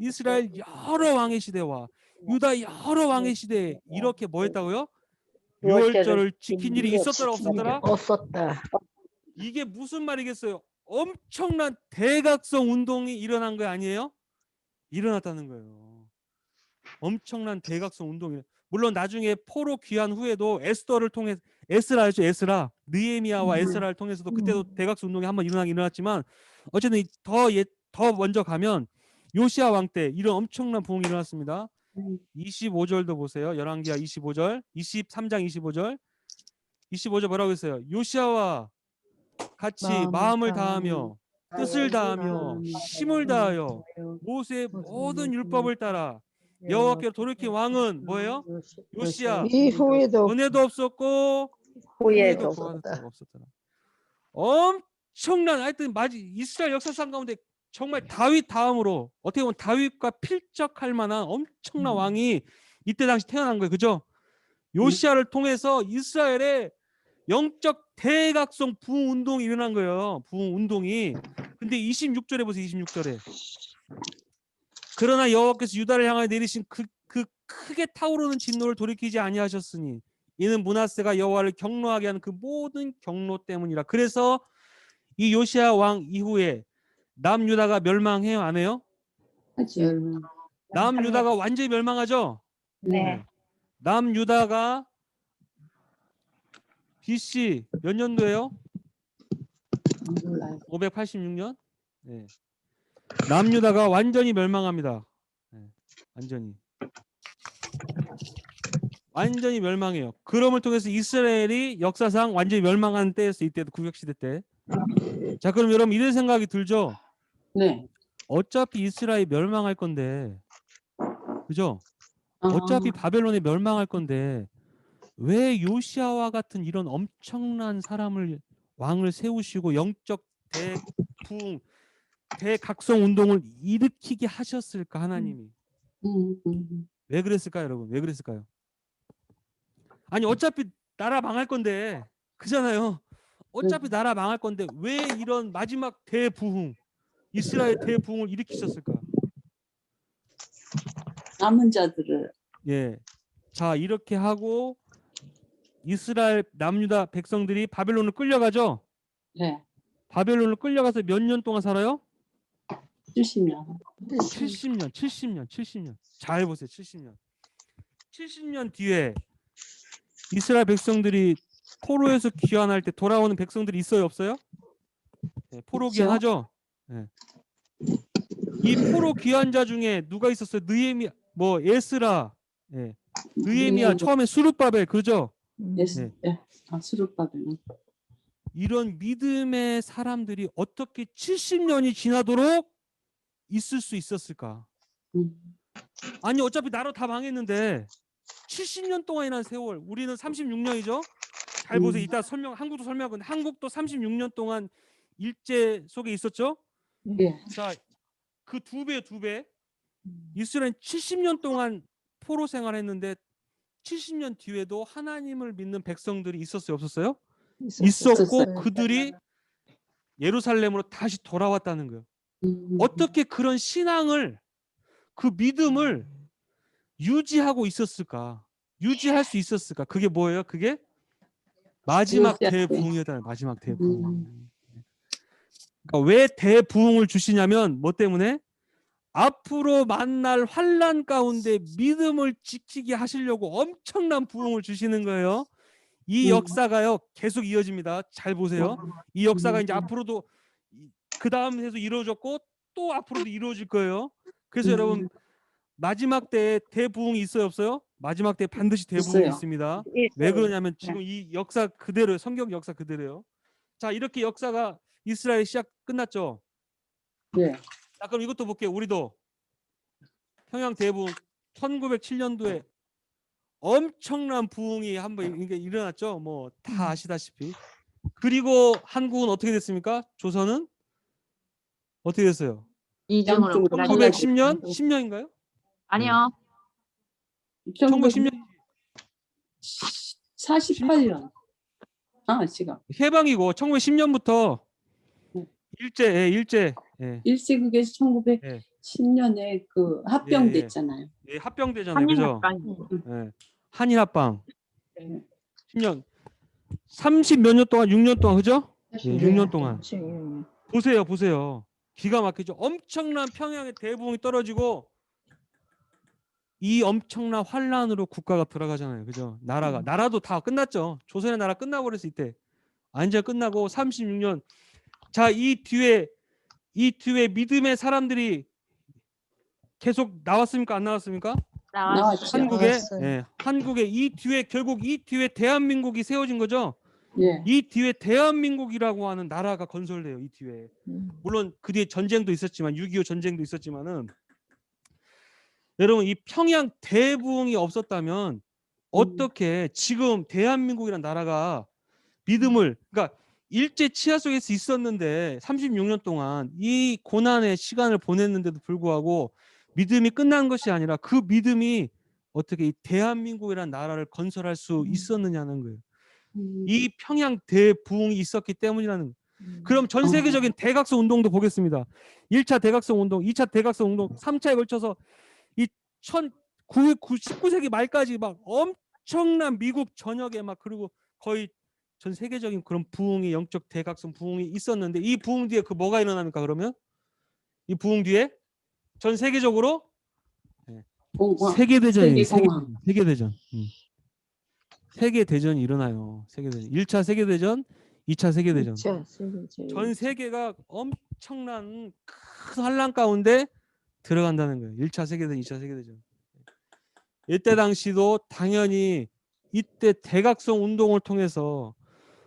S2: 이스라엘 여러 왕의 시대와 유다 여러 왕의 시대에 이렇게 뭐 했다고요? 유월절을 지킨 일이 있었더라 없었더라?
S3: 없었다.
S2: 이게 무슨 말이겠어요? 엄청난 대각성 운동이 일어난 거 아니에요? 일어났다는 거예요. 엄청난 대각성 운동이. 물론 나중에 포로 귀환 후에도 에스더를 통해 에스라였죠. 에스라. 느헤미야와 에스라를 통해서도 그때도 대각성 운동이 한번 일어났지만 어쨌든 더 먼저 가면 요시야 왕 때 이런 엄청난 부흥이 일어났습니다. 25절도 보세요. 열왕기하 25절, 23장 25절. 25절 뭐라고 했어요? 요시야와 같이 마음을 다하며 뜻을 다하며 힘을 다하여 모세의 모든 율법을 따라 여호와께로 돌이킨 왕은 뭐예요? 요시야.
S1: 이후에도
S2: 전에도 없었고
S3: 후에도
S2: 없었더라. 엄청난 하여튼 이스라엘 역사상 가운데 정말 다윗 다음으로 어떻게 보면 다윗과 필적할 만한 엄청난 왕이 이때 당시 태어난 거예요. 그죠? 요시야를 통해서 이스라엘의 영적 대각성 부흥 운동이 일어난 거예요. 부흥 운동이. 근데 26절에 보세요. 26절에. 그러나 여호와께서 유다를 향하여 내리신 그 크게 타오르는 진노를 돌이키지 아니하셨으니 이는 므낫세가 여호와를 경노하게 하는 그 모든 경노 때문이라. 그래서 이 요시야 왕 이후에 남유다가 멸망해요, 안 해요?
S6: 하지.
S2: 남유다가 완전히 멸망하죠.
S3: 네.
S2: 남유다가 BC 몇 년도예요?
S6: 몰라요.
S2: 586년. 네. 남유다가 완전히 멸망합니다. 네. 완전히 멸망해요. 그럼을 통해서 이스라엘이 역사상 완전히 멸망하는 때였어요. 이때도 구약시대 때. 자, 그럼 여러분 이런 생각이 들죠?
S6: 네.
S2: 어차피 이스라엘이 멸망할 건데, 그죠?
S6: 아,
S2: 어차피 바벨론이 멸망할 건데 왜 요시아와 같은 이런 엄청난 왕을 세우시고 영적 대부흥, 대각성 운동을 일으키게 하셨을까 하나님이? 왜 그랬을까요, 여러분? 왜 그랬을까요? 아니 어차피 나라 망할 건데, 그잖아요. 어차피 나라 망할 건데 왜 이런 마지막 대부흥, 이스라엘 대부흥을 일으키셨을까?
S6: 남은 자들을.
S2: 예. 자, 이렇게 하고 이스라엘 남유다 백성들이 바벨론을 끌려가죠.
S6: 네.
S2: 바벨론을 끌려가서 몇 년 동안 살아요?
S6: 70년.
S2: 70년. 잘 보세요. 70년. 70년 뒤에 이스라엘 백성들이 포로에서 귀환할 때 돌아오는 백성들이 있어요, 없어요? 네, 포로
S6: 있죠.
S2: 귀환하죠. 네. 이 포로 귀환자 중에 누가 있었어요? 느헤미야, 뭐 에스라, 예. 느헤미야, 처음에 수룹바벨, 그죠?
S6: 예스. 네. 수룹바벨.
S2: 이런 믿음의 사람들이 어떻게 70년이 지나도록 있을 수 있었을까? 아니 어차피 나라 다 망했는데 70년 동안이라는 세월, 우리는 36년이죠. 잘 보세요. 이따 한국도 설명하건데 한국도 36년 동안 일제 속에 있었죠.
S6: 예.
S2: 자, 그 두 배. 이스라엘 70년 동안 포로 생활했는데 70년 뒤에도 하나님을 믿는 백성들이 있었어요, 없었어요? 있었고
S6: 있었어요.
S2: 그들이 예루살렘으로 다시 돌아왔다는 거예요. 어떻게 그런 신앙을, 그 믿음을 유지하고 있었을까? 유지할 수 있었을까? 그게 뭐예요? 그게 마지막 대부흥이었다는, 마지막 대부흥. 그러니까 왜 대부흥을 주시냐면 뭐 때문에? 앞으로 만날 환난 가운데 믿음을 지키게 하시려고 엄청난 부흥을 주시는 거예요. 이 역사가요 계속 이어집니다. 잘 보세요. 이 역사가 이제 앞으로도 그 다음에도 이루어졌고 또 앞으로도 이루어질 거예요. 그래서 여러분 마지막 때에 대부흥이 있어요, 없어요? 마지막 때에 반드시 대부흥이
S6: 있어요.
S2: 있습니다. 왜 그러냐면 지금 이 역사 그대로예요. 성경 역사 그대로예요. 자, 이렇게 역사가 이스라엘 시작 끝났죠.
S6: 네.
S2: 자, 그럼 이것도 볼게요. 우리도 평양 대부흥 1907년도에 엄청난 부흥이 한번 일어났죠. 뭐 다 아시다시피. 그리고 한국은 어떻게 됐습니까? 조선은 어떻게 됐어요?
S5: 이중으로
S2: 1910년? 10년인가요?
S5: 아니요.
S2: 1910년
S6: 48년. 지금.
S2: 해방이고 1910년부터 일제. 예.
S6: 일제국에서 1910년에 그 합병됐잖아요.
S2: 예, 합병되잖아요. 그죠? 예. 한일 합방. 10년. 30 몇 년 동안, 6년 동안, 그죠? 예, 6년 동안. 보세요. 기가 막히죠. 엄청난 평양의 대부흥이 떨어지고 이 엄청난 환란으로 국가가 들어가잖아요. 그죠? 나라도 다 끝났죠. 조선의 나라 끝나버렸을 이때. 완전 끝나고 36년. 자, 이 뒤에 믿음의 사람들이 계속 나왔습니까? 안 나왔습니까?
S6: 나왔죠.
S2: 한국에 이 뒤에 대한민국이 세워진 거죠.
S6: 예.
S2: 이 뒤에 대한민국이라고 하는 나라가 건설돼요. 이 뒤에. 물론 그 뒤에 전쟁도 있었지만 6.25 전쟁도 있었지만은 여러분 이 평양 대부흥이 없었다면 어떻게 지금 대한민국이라는 나라가 믿음을, 그러니까 일제 치하 속에서 있었는데 36년 동안 이 고난의 시간을 보냈는데도 불구하고 믿음이 끝난 것이 아니라 그 믿음이 어떻게 이 대한민국이라는 나라를 건설할 수 있었느냐는 거예요. 이 평양 대부흥이 있었기 때문이라는 거예요. 그럼 전 세계적인 대각성 운동도 보겠습니다. 1차 대각성 운동, 2차 대각성 운동, 3차에 걸쳐서 이 19세기 말까지 막 엄청난 미국 전역에 막 그리고 거의 전 세계적인 그런 부흥이, 영적 대각성 부흥이 있었는데 이 부흥 뒤에 그 뭐가 일어납니까? 그러면 이 부흥 뒤에 전 세계적으로 세계대전이 세계대전. 세계대전이 일어나요. 세계대전. 1차 세계대전, 2차 세계대전. 전 세계가 엄청난 큰 환란 가운데 들어간다는 거예요. 1차 세계대전, 2차 세계대전. 이때 당시도 당연히 이때 대각성 운동을 통해서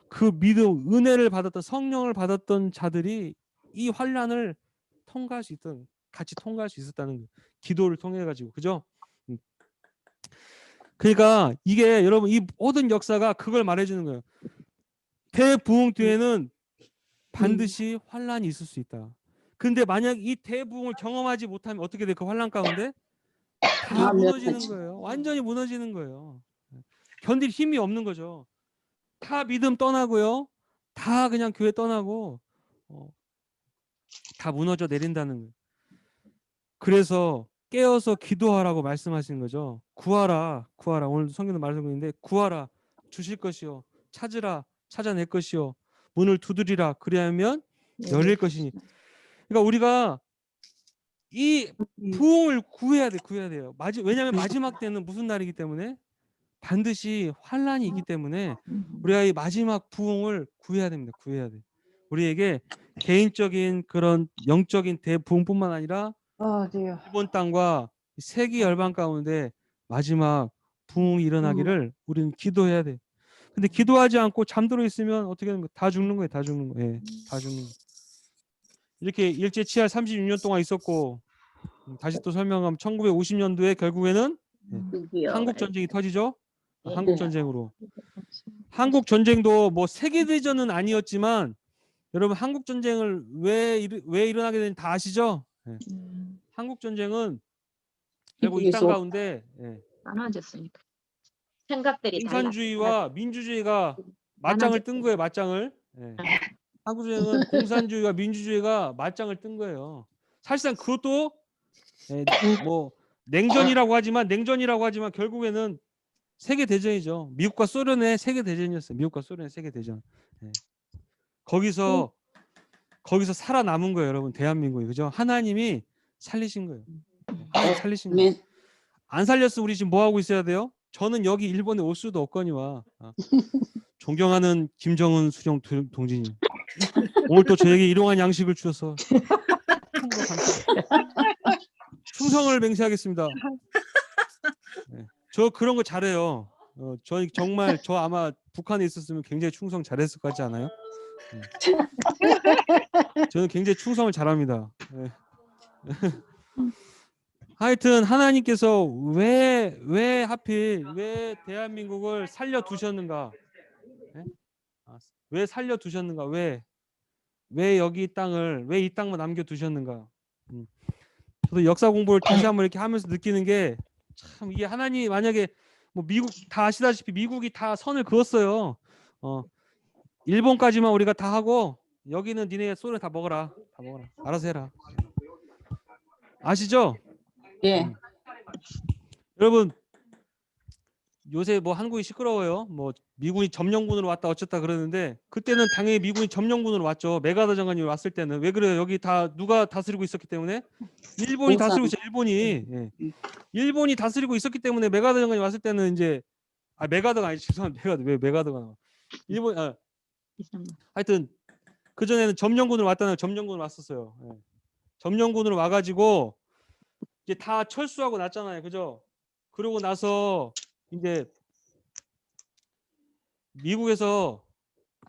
S2: 그 믿음, 은혜를 받았던, 성령을 받았던 자들이 이 환란을 통과할 수 있던, 같이 통과할 수 있었다는 거예요. 기도를 통해 가지고, 그죠? 그러니까 이게 여러분 이 모든 역사가 그걸 말해주는 거예요. 대부흥 뒤에는 반드시 환란이 있을 수 있다. 근데 만약 이 대부흥을 경험하지 못하면 어떻게 돼? 그 환란 가운데 다 무너지는 거예요. 완전히 무너지는 거예요. 견딜 힘이 없는 거죠. 다 믿음 떠나고요. 다 그냥 교회 떠나고 다 무너져 내린다는 거예요. 그래서 깨어서 기도하라고 말씀하시는 거죠. 구하라, 구하라. 오늘 성경도 말씀하고 있는데 구하라, 주실 것이요. 찾으라, 찾아낼 것이요. 문을 두드리라, 그리하면 열릴 것이니. 그러니까 우리가 이 부흥을 구해야 돼, 구해야 돼요. 왜냐하면 마지막 때는 무슨 날이기 때문에 반드시 환란이 있기 때문에 우리가 이 마지막 부흥을 구해야 됩니다. 구해야 돼. 우리에게 개인적인 그런 영적인 대부흥뿐만 아니라
S1: 어디요?
S2: 이번 땅과 세계 열방 가운데 마지막 부흥이 일어나기를 우리는 기도해야 돼. 근데 기도하지 않고 잠들어 있으면 어떻게 되는 거야? 다 죽는 거예요. 다 죽는 거예요. 예, 다 죽는 거예요. 이렇게 일제 치하 36년 동안 있었고 다시 또 설명하면 1950년도에 결국에는 한국 전쟁이 터지죠. 한국 전쟁으로. 한국 전쟁도 뭐 세계 대전은 아니었지만 여러분 한국 전쟁을 왜 일어나게 되는지 다 아시죠? 예. 한국 전쟁은 결국 이 땅 가운데
S5: 나눠졌으니까. 생각들이
S2: 공산주의와 민주주의가 맞짱을 뜬 거예요. 맞짱을. 예. 한국 전쟁은 공산주의와 민주주의가 맞짱을 뜬 거예요. 사실상 그것도 뭐 냉전이라고 하지만 결국에는 세계 대전이죠. 미국과 소련의 세계 대전이었어요. 미국과 소련의 세계 대전. 예. 거기서 살아남은 거예요, 여러분. 대한민국이. 그죠? 하나님이 살리신 거예요. 하나님 살리신 거예요. 안 살렸으면 우리 지금 뭐 하고 있어야 돼요? 저는 여기 일본에 올 수도 없거니와 존경하는 김정은 수령 동지님. 오늘 또 저에게 일용한 양식을 주셔서 참으로 감사합니다. 충성을 맹세하겠습니다. 네. 저 그런 거 잘해요. 저 정말 저 아마 북한에 있었으면 굉장히 충성 잘했을 것 같지 않아요? 저는 굉장히 충성을 잘합니다. 네. 하여튼 하나님께서 왜 하필 왜 대한민국을 살려두셨는가? 네? 왜 살려두셨는가? 왜 여기 땅을 왜 이 땅만 남겨두셨는가? 저도 역사 공부를 다시 한번 이렇게 하면서 느끼는 게 참 이게 하나님 만약에 뭐 미국 다 아시다시피 미국이 다 선을 그었어요. 일본까지만 우리가 다 하고 여기는 니네 소련 다 먹어라. 다 먹어라. 알아서 해라. 아시죠?
S6: 예.
S2: 여러분 요새 뭐 한국이 시끄러워요. 뭐 미군이 점령군으로 왔다 어쨌다 그러는데 그때는 당연히 미군이 점령군으로 왔죠. 메가더 장관이 왔을 때는. 왜 그래요? 여기 다 누가 다스리고 있었기 때문에? 일본이 다스리고 있어요. 일본이. 예. 일본이 다스리고 있었기 때문에 메가더 장관이 왔을 때는 이제 메가더가 아니지. 죄송합니다. 왜 메가더가 나와? 일본 하여튼 그 전에는 점령군으로 왔다는 점령군으로 왔었어요. 예. 점령군으로 와가지고 이제 다 철수하고 났잖아요. 그죠? 그러고 나서 이제 미국에서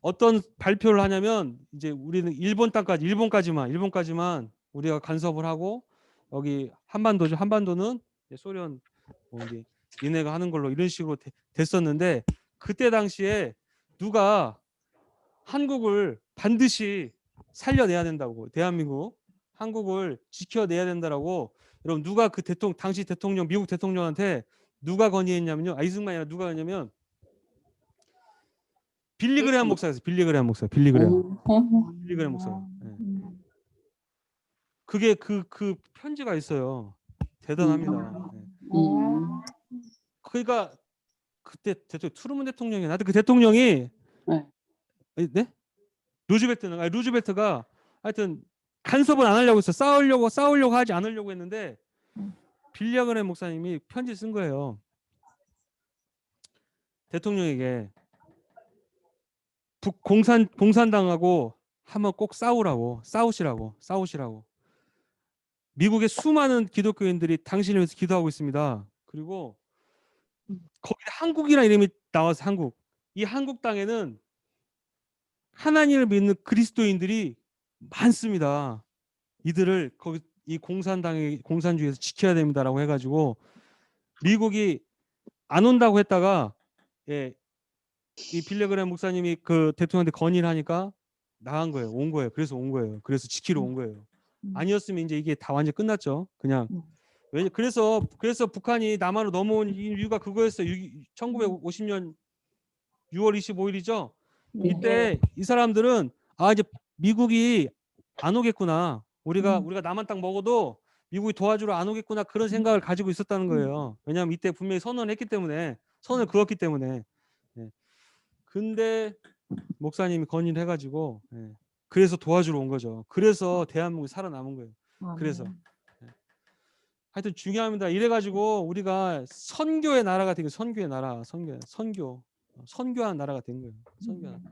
S2: 어떤 발표를 하냐면 이제 우리는 일본까지만 우리가 간섭을 하고 여기 한반도죠. 한반도는 이제 소련 뭐 이제 니네가 하는 걸로 이런 식으로 됐었는데 그때 당시에 누가 한국을 반드시 살려내야 된다고 대한민국 한국을 지켜내야 된다라고 여러분 누가 그 당시 대통령 미국 대통령한테 누가 건의했냐면요. 이승만이 아니라 누가 했냐면 빌리그레함 목사였어요. 빌리그레함 목사. 빌리그레함 목사. 네. 그게 그 편지가 있어요. 대단합니다. 네. 그러니까 그때 트루먼 대통령이 나한테 그 대통령이 네? 루즈벨트가 하여튼 간섭은 안 하려고 했어. 싸우려고 하지 않으려고 했는데 빌리그레함 목사님이 편지 쓴 거예요. 대통령에게 공산당하고 한번 꼭 싸우시라고. 미국의 수많은 기독교인들이 당신을 위해서 기도하고 있습니다. 그리고 거기 한국이라는 이름이 나와서 이 한국 땅에는 하나님을 믿는 그리스도인들이 많습니다. 이들을 거기 이 공산주의에서 지켜야 됩니다라고 해가지고 미국이 안 온다고 했다가 이 빌리그레함 목사님이 그 대통령한테 건의를 하니까 나간 거예요. 온 거예요. 그래서 지키러 온 거예요. 아니었으면 이제 이게 다 완전 끝났죠. 그냥 그래서 북한이 남한으로 넘어온 이유가 그거였어요. 1950년 6월 25일이죠. 이때 이 사람들은 이제 미국이 안 오겠구나. 우리가 남한 땅 먹어도 미국이 도와주러 안 오겠구나 그런 생각을 가지고 있었다는 거예요. 왜냐하면 이때 분명히 선언을 했기 때문에 선을 그었기 때문에. 예. 근데 목사님이 건의를 해가지고 그래서 도와주러 온 거죠. 그래서 대한민국이 살아남은 거예요. 그래서 하여튼 중요합니다. 이래가지고 우리가 선교의 나라가 되고 선교의 나라, 선교하는 나라가 된 거예요. 선교하는.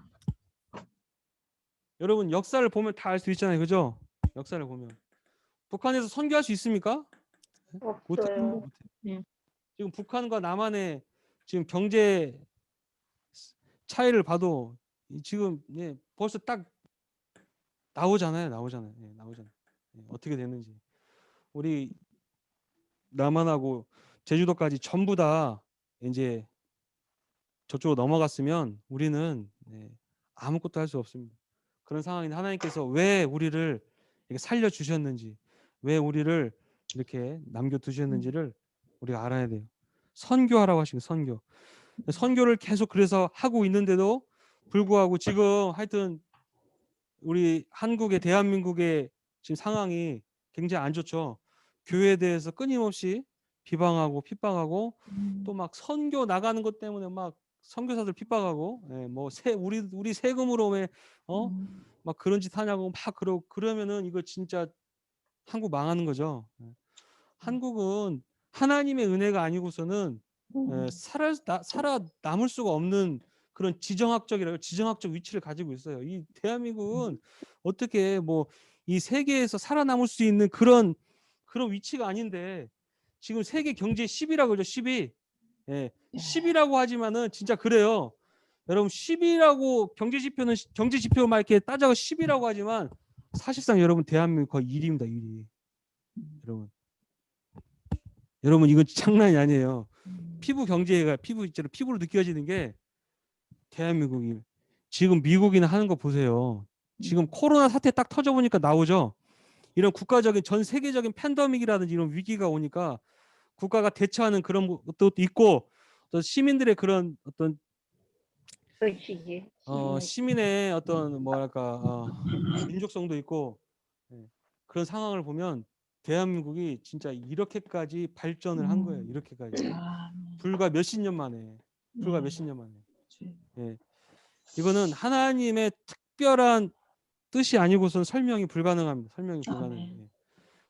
S2: 여러분 역사를 보면 다 알 수 있잖아요, 그죠? 역사를 보면 북한에서 선교할 수 있습니까? 못해.
S3: 없어요.
S5: 네.
S2: 지금 북한과 남한의 지금 경제 차이를 봐도 지금 벌써 딱 나오잖아요. 어떻게 됐는지. 우리 남한하고 제주도까지 전부 다 이제 저쪽으로 넘어갔으면 우리는 아무것도 할 수 없습니다. 그런 상황인데 하나님께서 왜 우리를 이렇게 살려주셨는지, 왜 우리를 이렇게 남겨두셨는지를 우리가 알아야 돼요. 선교하라고 하시고 선교를 계속 그래서 하고 있는데도 불구하고 지금 하여튼 우리 한국의 대한민국의 지금 상황이 굉장히 안 좋죠. 교회에 대해서 끊임없이 비방하고 핍박하고 또 막 선교 나가는 것 때문에 막 선교사들 핍박하고 뭐 우리 세금으로 왜 막 그런 짓 하냐고 막 그러면은 이거 진짜 한국 망하는 거죠. 한국은 하나님의 은혜가 아니고서는 살아남을 수가 없는 그런 지정학적 위치를 가지고 있어요. 이 대한민국은 어떻게 뭐 이 세계에서 살아남을 수 있는 그런 위치가 아닌데 지금 세계 경제 10위라고 그러죠. 10위. 10위라고 하지만은 진짜 그래요. 여러분 10위라고 경제 지표만 이렇게 따져서 10위라고 하지만 사실상 여러분 대한민국 거의 1위입니다. 1위. 여러분 이건 장난이 아니에요. 피부로 느껴지는 게 대한민국이 지금 미국이나 하는 거 보세요. 지금 코로나 사태 딱 터져보니까 나오죠. 이런 국가적인 전 세계적인 팬데믹이라든지 이런 위기가 오니까 국가가 대처하는 그런 것도 있고 또 시민들의 그런 어떤
S3: 의식이.
S2: 시민의 어떤 뭐랄까 민족성도 있고 그런 상황을 보면 대한민국이 진짜 이렇게까지 발전을 한 거예요. 이렇게까지 불과 몇십 년 만에. 이거는 하나님의 특별한 뜻이 아니고선 설명이 불가능합니다.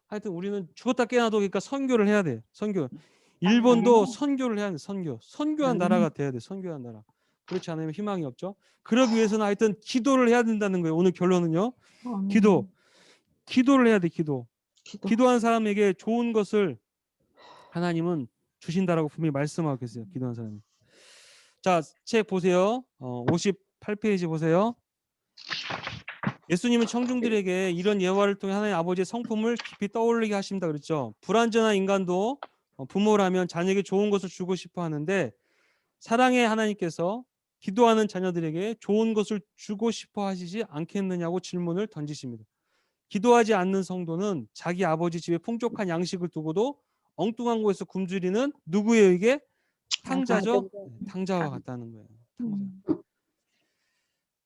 S2: 하여튼 우리는 죽었다 깨어나도 그러니까 선교를 해야 돼. 선교. 일본도 선교를 해야 돼. 선교한 나라가 돼야 돼. 선교한 나라. 그렇지 않으면 희망이 없죠. 그러기 위해서는 하여튼 기도를 해야 된다는 거예요. 오늘 결론은요. 기도를 해야 돼. 기도한 사람에게 좋은 것을 하나님은 주신다라고 분명히 말씀하고 계세요. 기도한 사람이. 자, 책 보세요. 58페이지 보세요. 예수님은 청중들에게 이런 예화를 통해 하나님 아버지의 성품을 깊이 떠올리게 하십니다. 그랬죠. 불완전한 인간도 부모라면 자녀에게 좋은 것을 주고 싶어 하는데 사랑의 하나님께서 기도하는 자녀들에게 좋은 것을 주고 싶어 하시지 않겠느냐고 질문을 던지십니다. 기도하지 않는 성도는 자기 아버지 집에 풍족한 양식을 두고도 엉뚱한 곳에서 굶주리는 누구에 의해 탕자죠. 탕자와 같다는 거예요.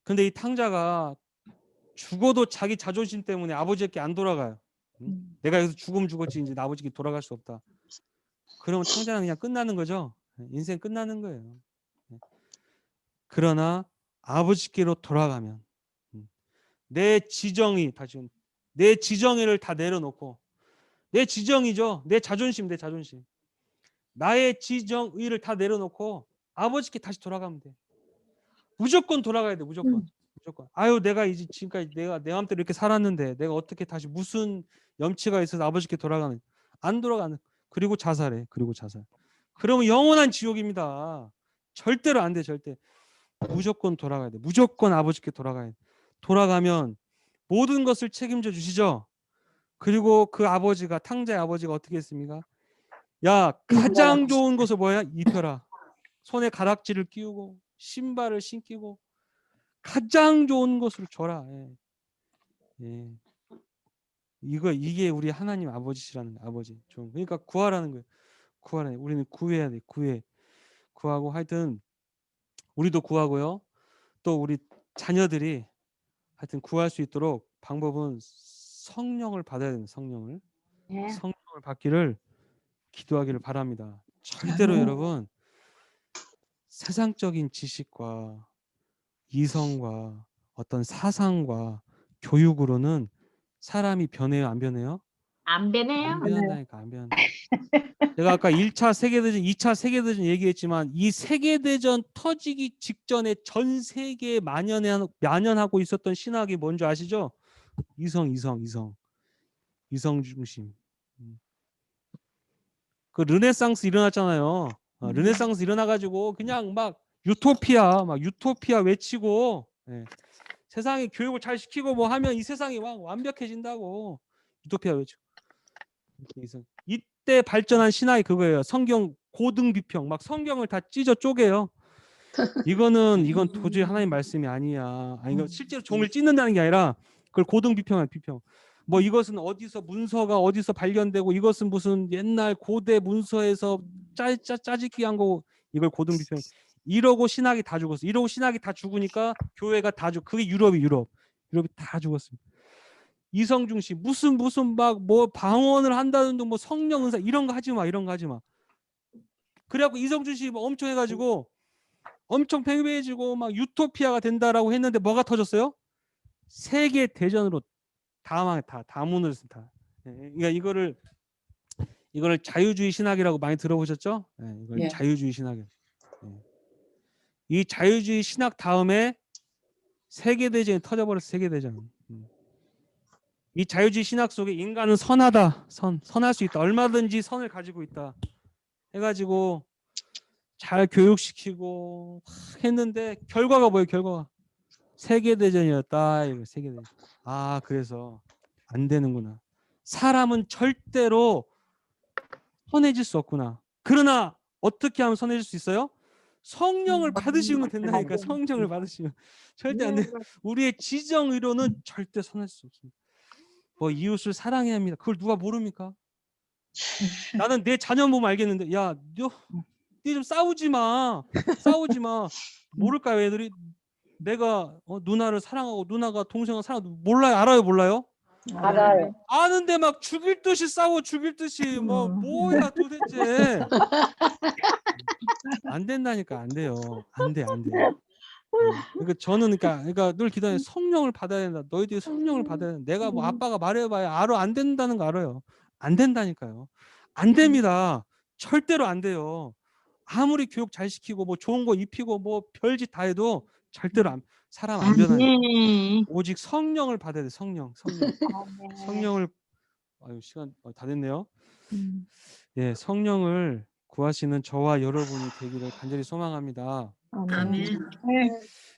S2: 근데 이 탕자가 죽어도 자기 자존심 때문에 아버지께 안 돌아가요. 내가 여기서 죽으면 죽었지 이제 아버지께 돌아갈 수 없다. 그러면 탕자는 그냥 끝나는 거죠. 인생 끝나는 거예요. 그러나 아버지께로 돌아가면 내 지정의를 다 내려놓고 내 지정이죠. 내 자존심. 나의 지정의를 다 내려놓고 아버지께 다시 돌아가면 돼. 무조건 돌아가야 돼. 무조건. 아유 내가 이제 지금까지 내가 내 마음대로 이렇게 살았는데 내가 어떻게 다시 무슨 염치가 있어서 아버지께 돌아가는 안 돌아가는. 그리고 자살해. 그러면 영원한 지옥입니다. 절대로 안 돼. 절대. 무조건 돌아가야 돼. 무조건 아버지께 돌아가야 돼. 돌아가면 모든 것을 책임져 주시죠. 그리고 그 아버지가 탕자의 아버지가 어떻게 했습니까? 야 가장 좋은 것을 뭐야? 입혀라. 손에 가락지를 끼우고 신발을 신기고 가장 좋은 것을 줘라. 이게 우리 하나님 아버지시라는 거예요. 아버지. 그러니까 구하라는 거예요. 우리는 구해야 돼. 구하고 하여튼 우리도 구하고요. 또 우리 자녀들이 하여튼 구할 수 있도록 방법은 성령을 받아야 됩니다. 성령을.
S3: 네.
S2: 성령을 받기를 기도하기를 바랍니다. 절대로 여러분 세상적인 지식과 이성과 어떤 사상과 교육으로는 사람이 변해요, 안 변해요?
S5: 안 되네요.
S2: 안 변한다니까, 안 변한다. 제가 아까 1차 세계대전, 2차 세계대전 얘기했지만 이 세계대전 터지기 직전에 전 세계에 만연하고 있었던 신학이 뭔지 아시죠? 이성 중심. 그 르네상스 일어났잖아요. 르네상스 일어나가지고 그냥 막 유토피아 외치고, 예. 세상에 교육을 잘 시키고 뭐 하면 이 세상이 완벽해진다고 유토피아 외치고. 이때 발전한 신학이 그거예요. 성경 고등 비평, 막 성경을 다 찢어 쪼개요. 이건 도저히 하나님 말씀이 아니야. 아니, 이거 실제로 종을 찢는다는 게 아니라 그걸 고등 비평한 비평. 뭐 이것은 어디서 문서가 어디서 발견되고 이것은 무슨 옛날 고대 문서에서 짜집기한 거고 이걸 고등 비평. 이러고 신학이 다 죽었어. 이러고 신학이 다 죽으니까 교회가 다 죽. 그게 유럽이 다 죽었습니다. 이성 중심 무슨 막 뭐 방언을 한다는 둥 뭐 성령 은사 이런 거 하지 마. 그래갖고 이성 중심 엄청 해가지고 엄청 팽배해지고 막 유토피아가 된다라고 했는데 뭐가 터졌어요? 세계 대전으로 다 무너졌습니다. 그러니까 이거를 자유주의 신학이라고 많이 들어보셨죠? 이걸
S6: 예.
S2: 자유주의 신학이에요. 이 자유주의 신학 다음에 세계 대전이 터져버렸어. 세계 대전. 이 자유주의 신학 속에 인간은 선하다. 선할 수 있다. 얼마든지 선을 가지고 있다. 해가지고 잘 교육시키고 했는데 결과가 뭐예요? 결과가 세계대전이었다. 이거 세계대전. 그래서 안 되는구나. 사람은 절대로 선해질 수 없구나. 그러나 어떻게 하면 선해질 수 있어요? 성령을 받으시면 된다니까. 성령을 받으시면 절대 안 돼. 우리의 지정의로는 절대 선할 수 없습니다. 뭐 이웃을 사랑해야 합니다. 그걸 누가 모릅니까? 나는 내 자녀 보면 알겠는데, 야, 너 좀 싸우지 마. 모를까요, 애들이? 내가 누나를 사랑하고 누나가 동생을 사랑하고 몰라요? 알아요?
S3: 알아요.
S2: 아는데 막 죽일 듯이 싸워, 죽일 듯이 뭐야 도대체? 안 된다니까. 안 돼요. 안 돼. 그러니까 저는 그러니까 늘 기도해. 성령을 받아야 된다. 너희들이 성령을 받아야 된다. 내가 뭐 아빠가 말해봐야 안 된다는 거 알아요. 안 된다니까요. 안 됩니다. 절대로 안 돼요. 아무리 교육 잘 시키고 뭐 좋은 거 입히고 뭐 별짓 다 해도 절대로 사람 안 변하니까.
S5: 네.
S2: 오직 성령을 받아야 돼. 성령을 시간 다 됐네요. 예, 성령을 구하시는 저와 여러분이 되기를 간절히 소망합니다.
S4: 아멘.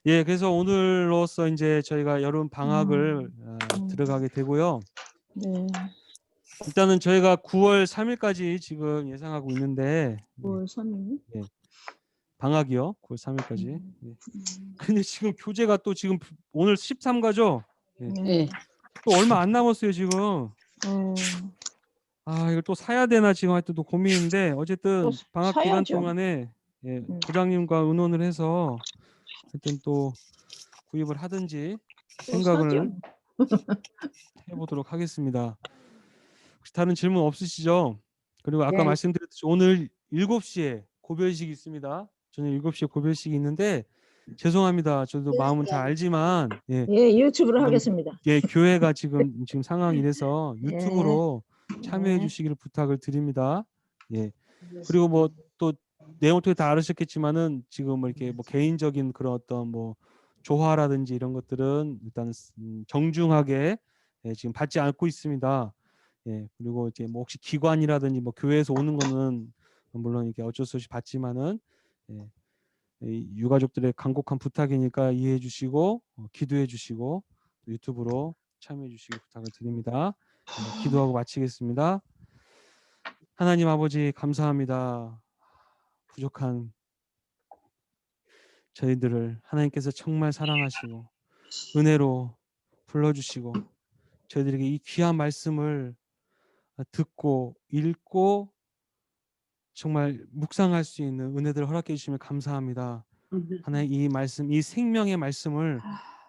S2: 예, 그래서 오늘로써 이제 저희가 여름 방학을 들어가게 되고요.
S1: 네.
S2: 일단은 저희가 9월 3일까지 지금 예상하고 있는데
S1: 9월 3일.
S2: 방학이요. 9월 3일까지. 근데 지금 교재가 또 지금 오늘 13가죠?
S6: 예.
S2: 또 얼마 안 남았어요, 지금. 이걸 또 사야 되나 지금 하여튼 또 고민인데 어쨌든
S1: 또
S2: 방학 기간
S1: 사야죠.
S2: 동안에 부장님과 의논을 해서 하여튼 또 구입을 하든지 생각을 해보도록 하겠습니다. 혹시 다른 질문 없으시죠? 그리고 아까
S3: 네.
S2: 말씀드렸듯이 오늘 7시에 고별식이 있습니다. 저는 7시에 고별식이 있는데 죄송합니다. 저도 마음은 잘 알지만
S1: 예, 유튜브로 하겠습니다.
S2: 예, 교회가 지금 상황이 돼서 유튜브로 참여해 주시기를 부탁을 드립니다. 예. 그리고 뭐 또 내용을 통해 다 알으셨겠지만은 지금 뭐 이렇게 뭐 개인적인 그런 어떤 뭐 조화라든지 이런 것들은 일단 정중하게 지금 받지 않고 있습니다. 예. 그리고 이제 뭐 혹시 기관이라든지 뭐 교회에서 오는 거는 물론 이렇게 어쩔 수 없이 받지만은 이 유가족들의 간곡한 부탁이니까 이해해 주시고 기도해 주시고 유튜브로 참여해 주시기 부탁을 드립니다. 기도하고 마치겠습니다. 하나님 아버지 감사합니다. 부족한 저희들을 하나님께서 정말 사랑하시고 은혜로 불러주시고 저희들에게 이 귀한 말씀을 듣고 읽고 정말 묵상할 수 있는 은혜들을 허락해 주시면 감사합니다. 하나님 이 말씀, 이 생명의 말씀을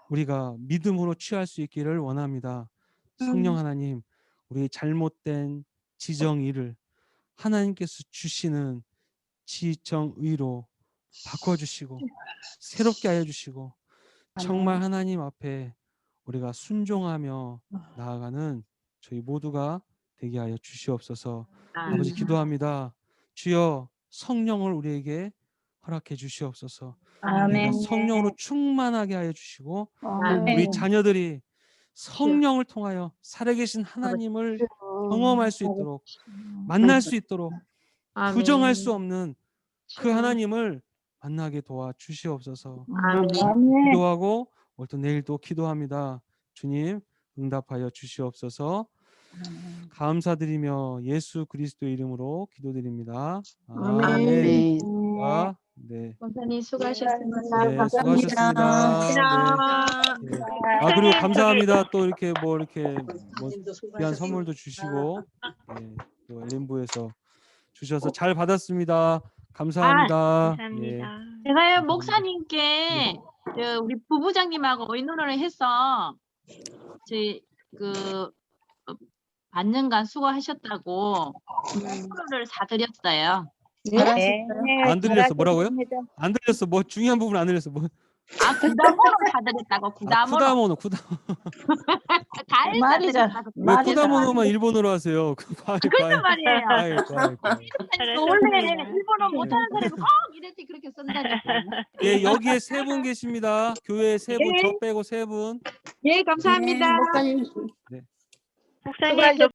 S2: 우리가 믿음으로 취할 수 있기를 원합니다. 성령 하나님, 우리 잘못된 지정의를 하나님께서 주시는 지정의로 바꿔주시고 새롭게 하여 주시고 정말 하나님 앞에 우리가 순종하며 나아가는 저희 모두가 되게 하여 주시옵소서. 아버지 기도합니다. 주여 성령을 우리에게 허락해 주시옵소서. 우리가 성령으로 충만하게 하여 주시고 우리 자녀들이 성령을 통하여 살아계신 하나님을 경험할 수 있도록 만날 수 있도록 부정할 수 없는 그 하나님을 만나게 도와 주시옵소서. 기도하고 오늘 또 내일도 기도합니다. 주님 응답하여 주시옵소서. 감사드리며 예수 그리스도의 이름으로 기도드립니다. 아멘.
S6: 네.
S2: 네.
S5: 권사님 수고하셨습니다.
S2: 네, 수고하셨습니다. 네. 네. 아 그리고 감사합니다. 또 이렇게 뭐 귀한 선물도 주시고 또 엘린부에서 주셔서 잘 받았습니다. 감사합니다. 예.
S5: 제가요 목사님께 우리 부부장님하고 의논을 해서 저희 반년간 수고하셨다고 선물을 사드렸어요.
S2: 안 들렸어. 뭐라고요? 안 들렸어. 뭐 중요한 부분 안 들렸어. 뭐.
S5: 구다모노 사드렸다고. 구다모노. 과일 사드렸다고.
S2: 왜 쿠다모노만 일본어로 하세요?
S5: 그런 말이에요.
S2: 아이고.
S5: 원래 일본어 못하는 사람이 꼭 이럴 때 그렇게 쓴다니까.
S2: 예, 여기에 세 분 계십니다. 교회에 세 분, 저 빼고 세 분.
S5: 예, 감사합니다.
S6: 목사님
S2: 네.
S3: 목사님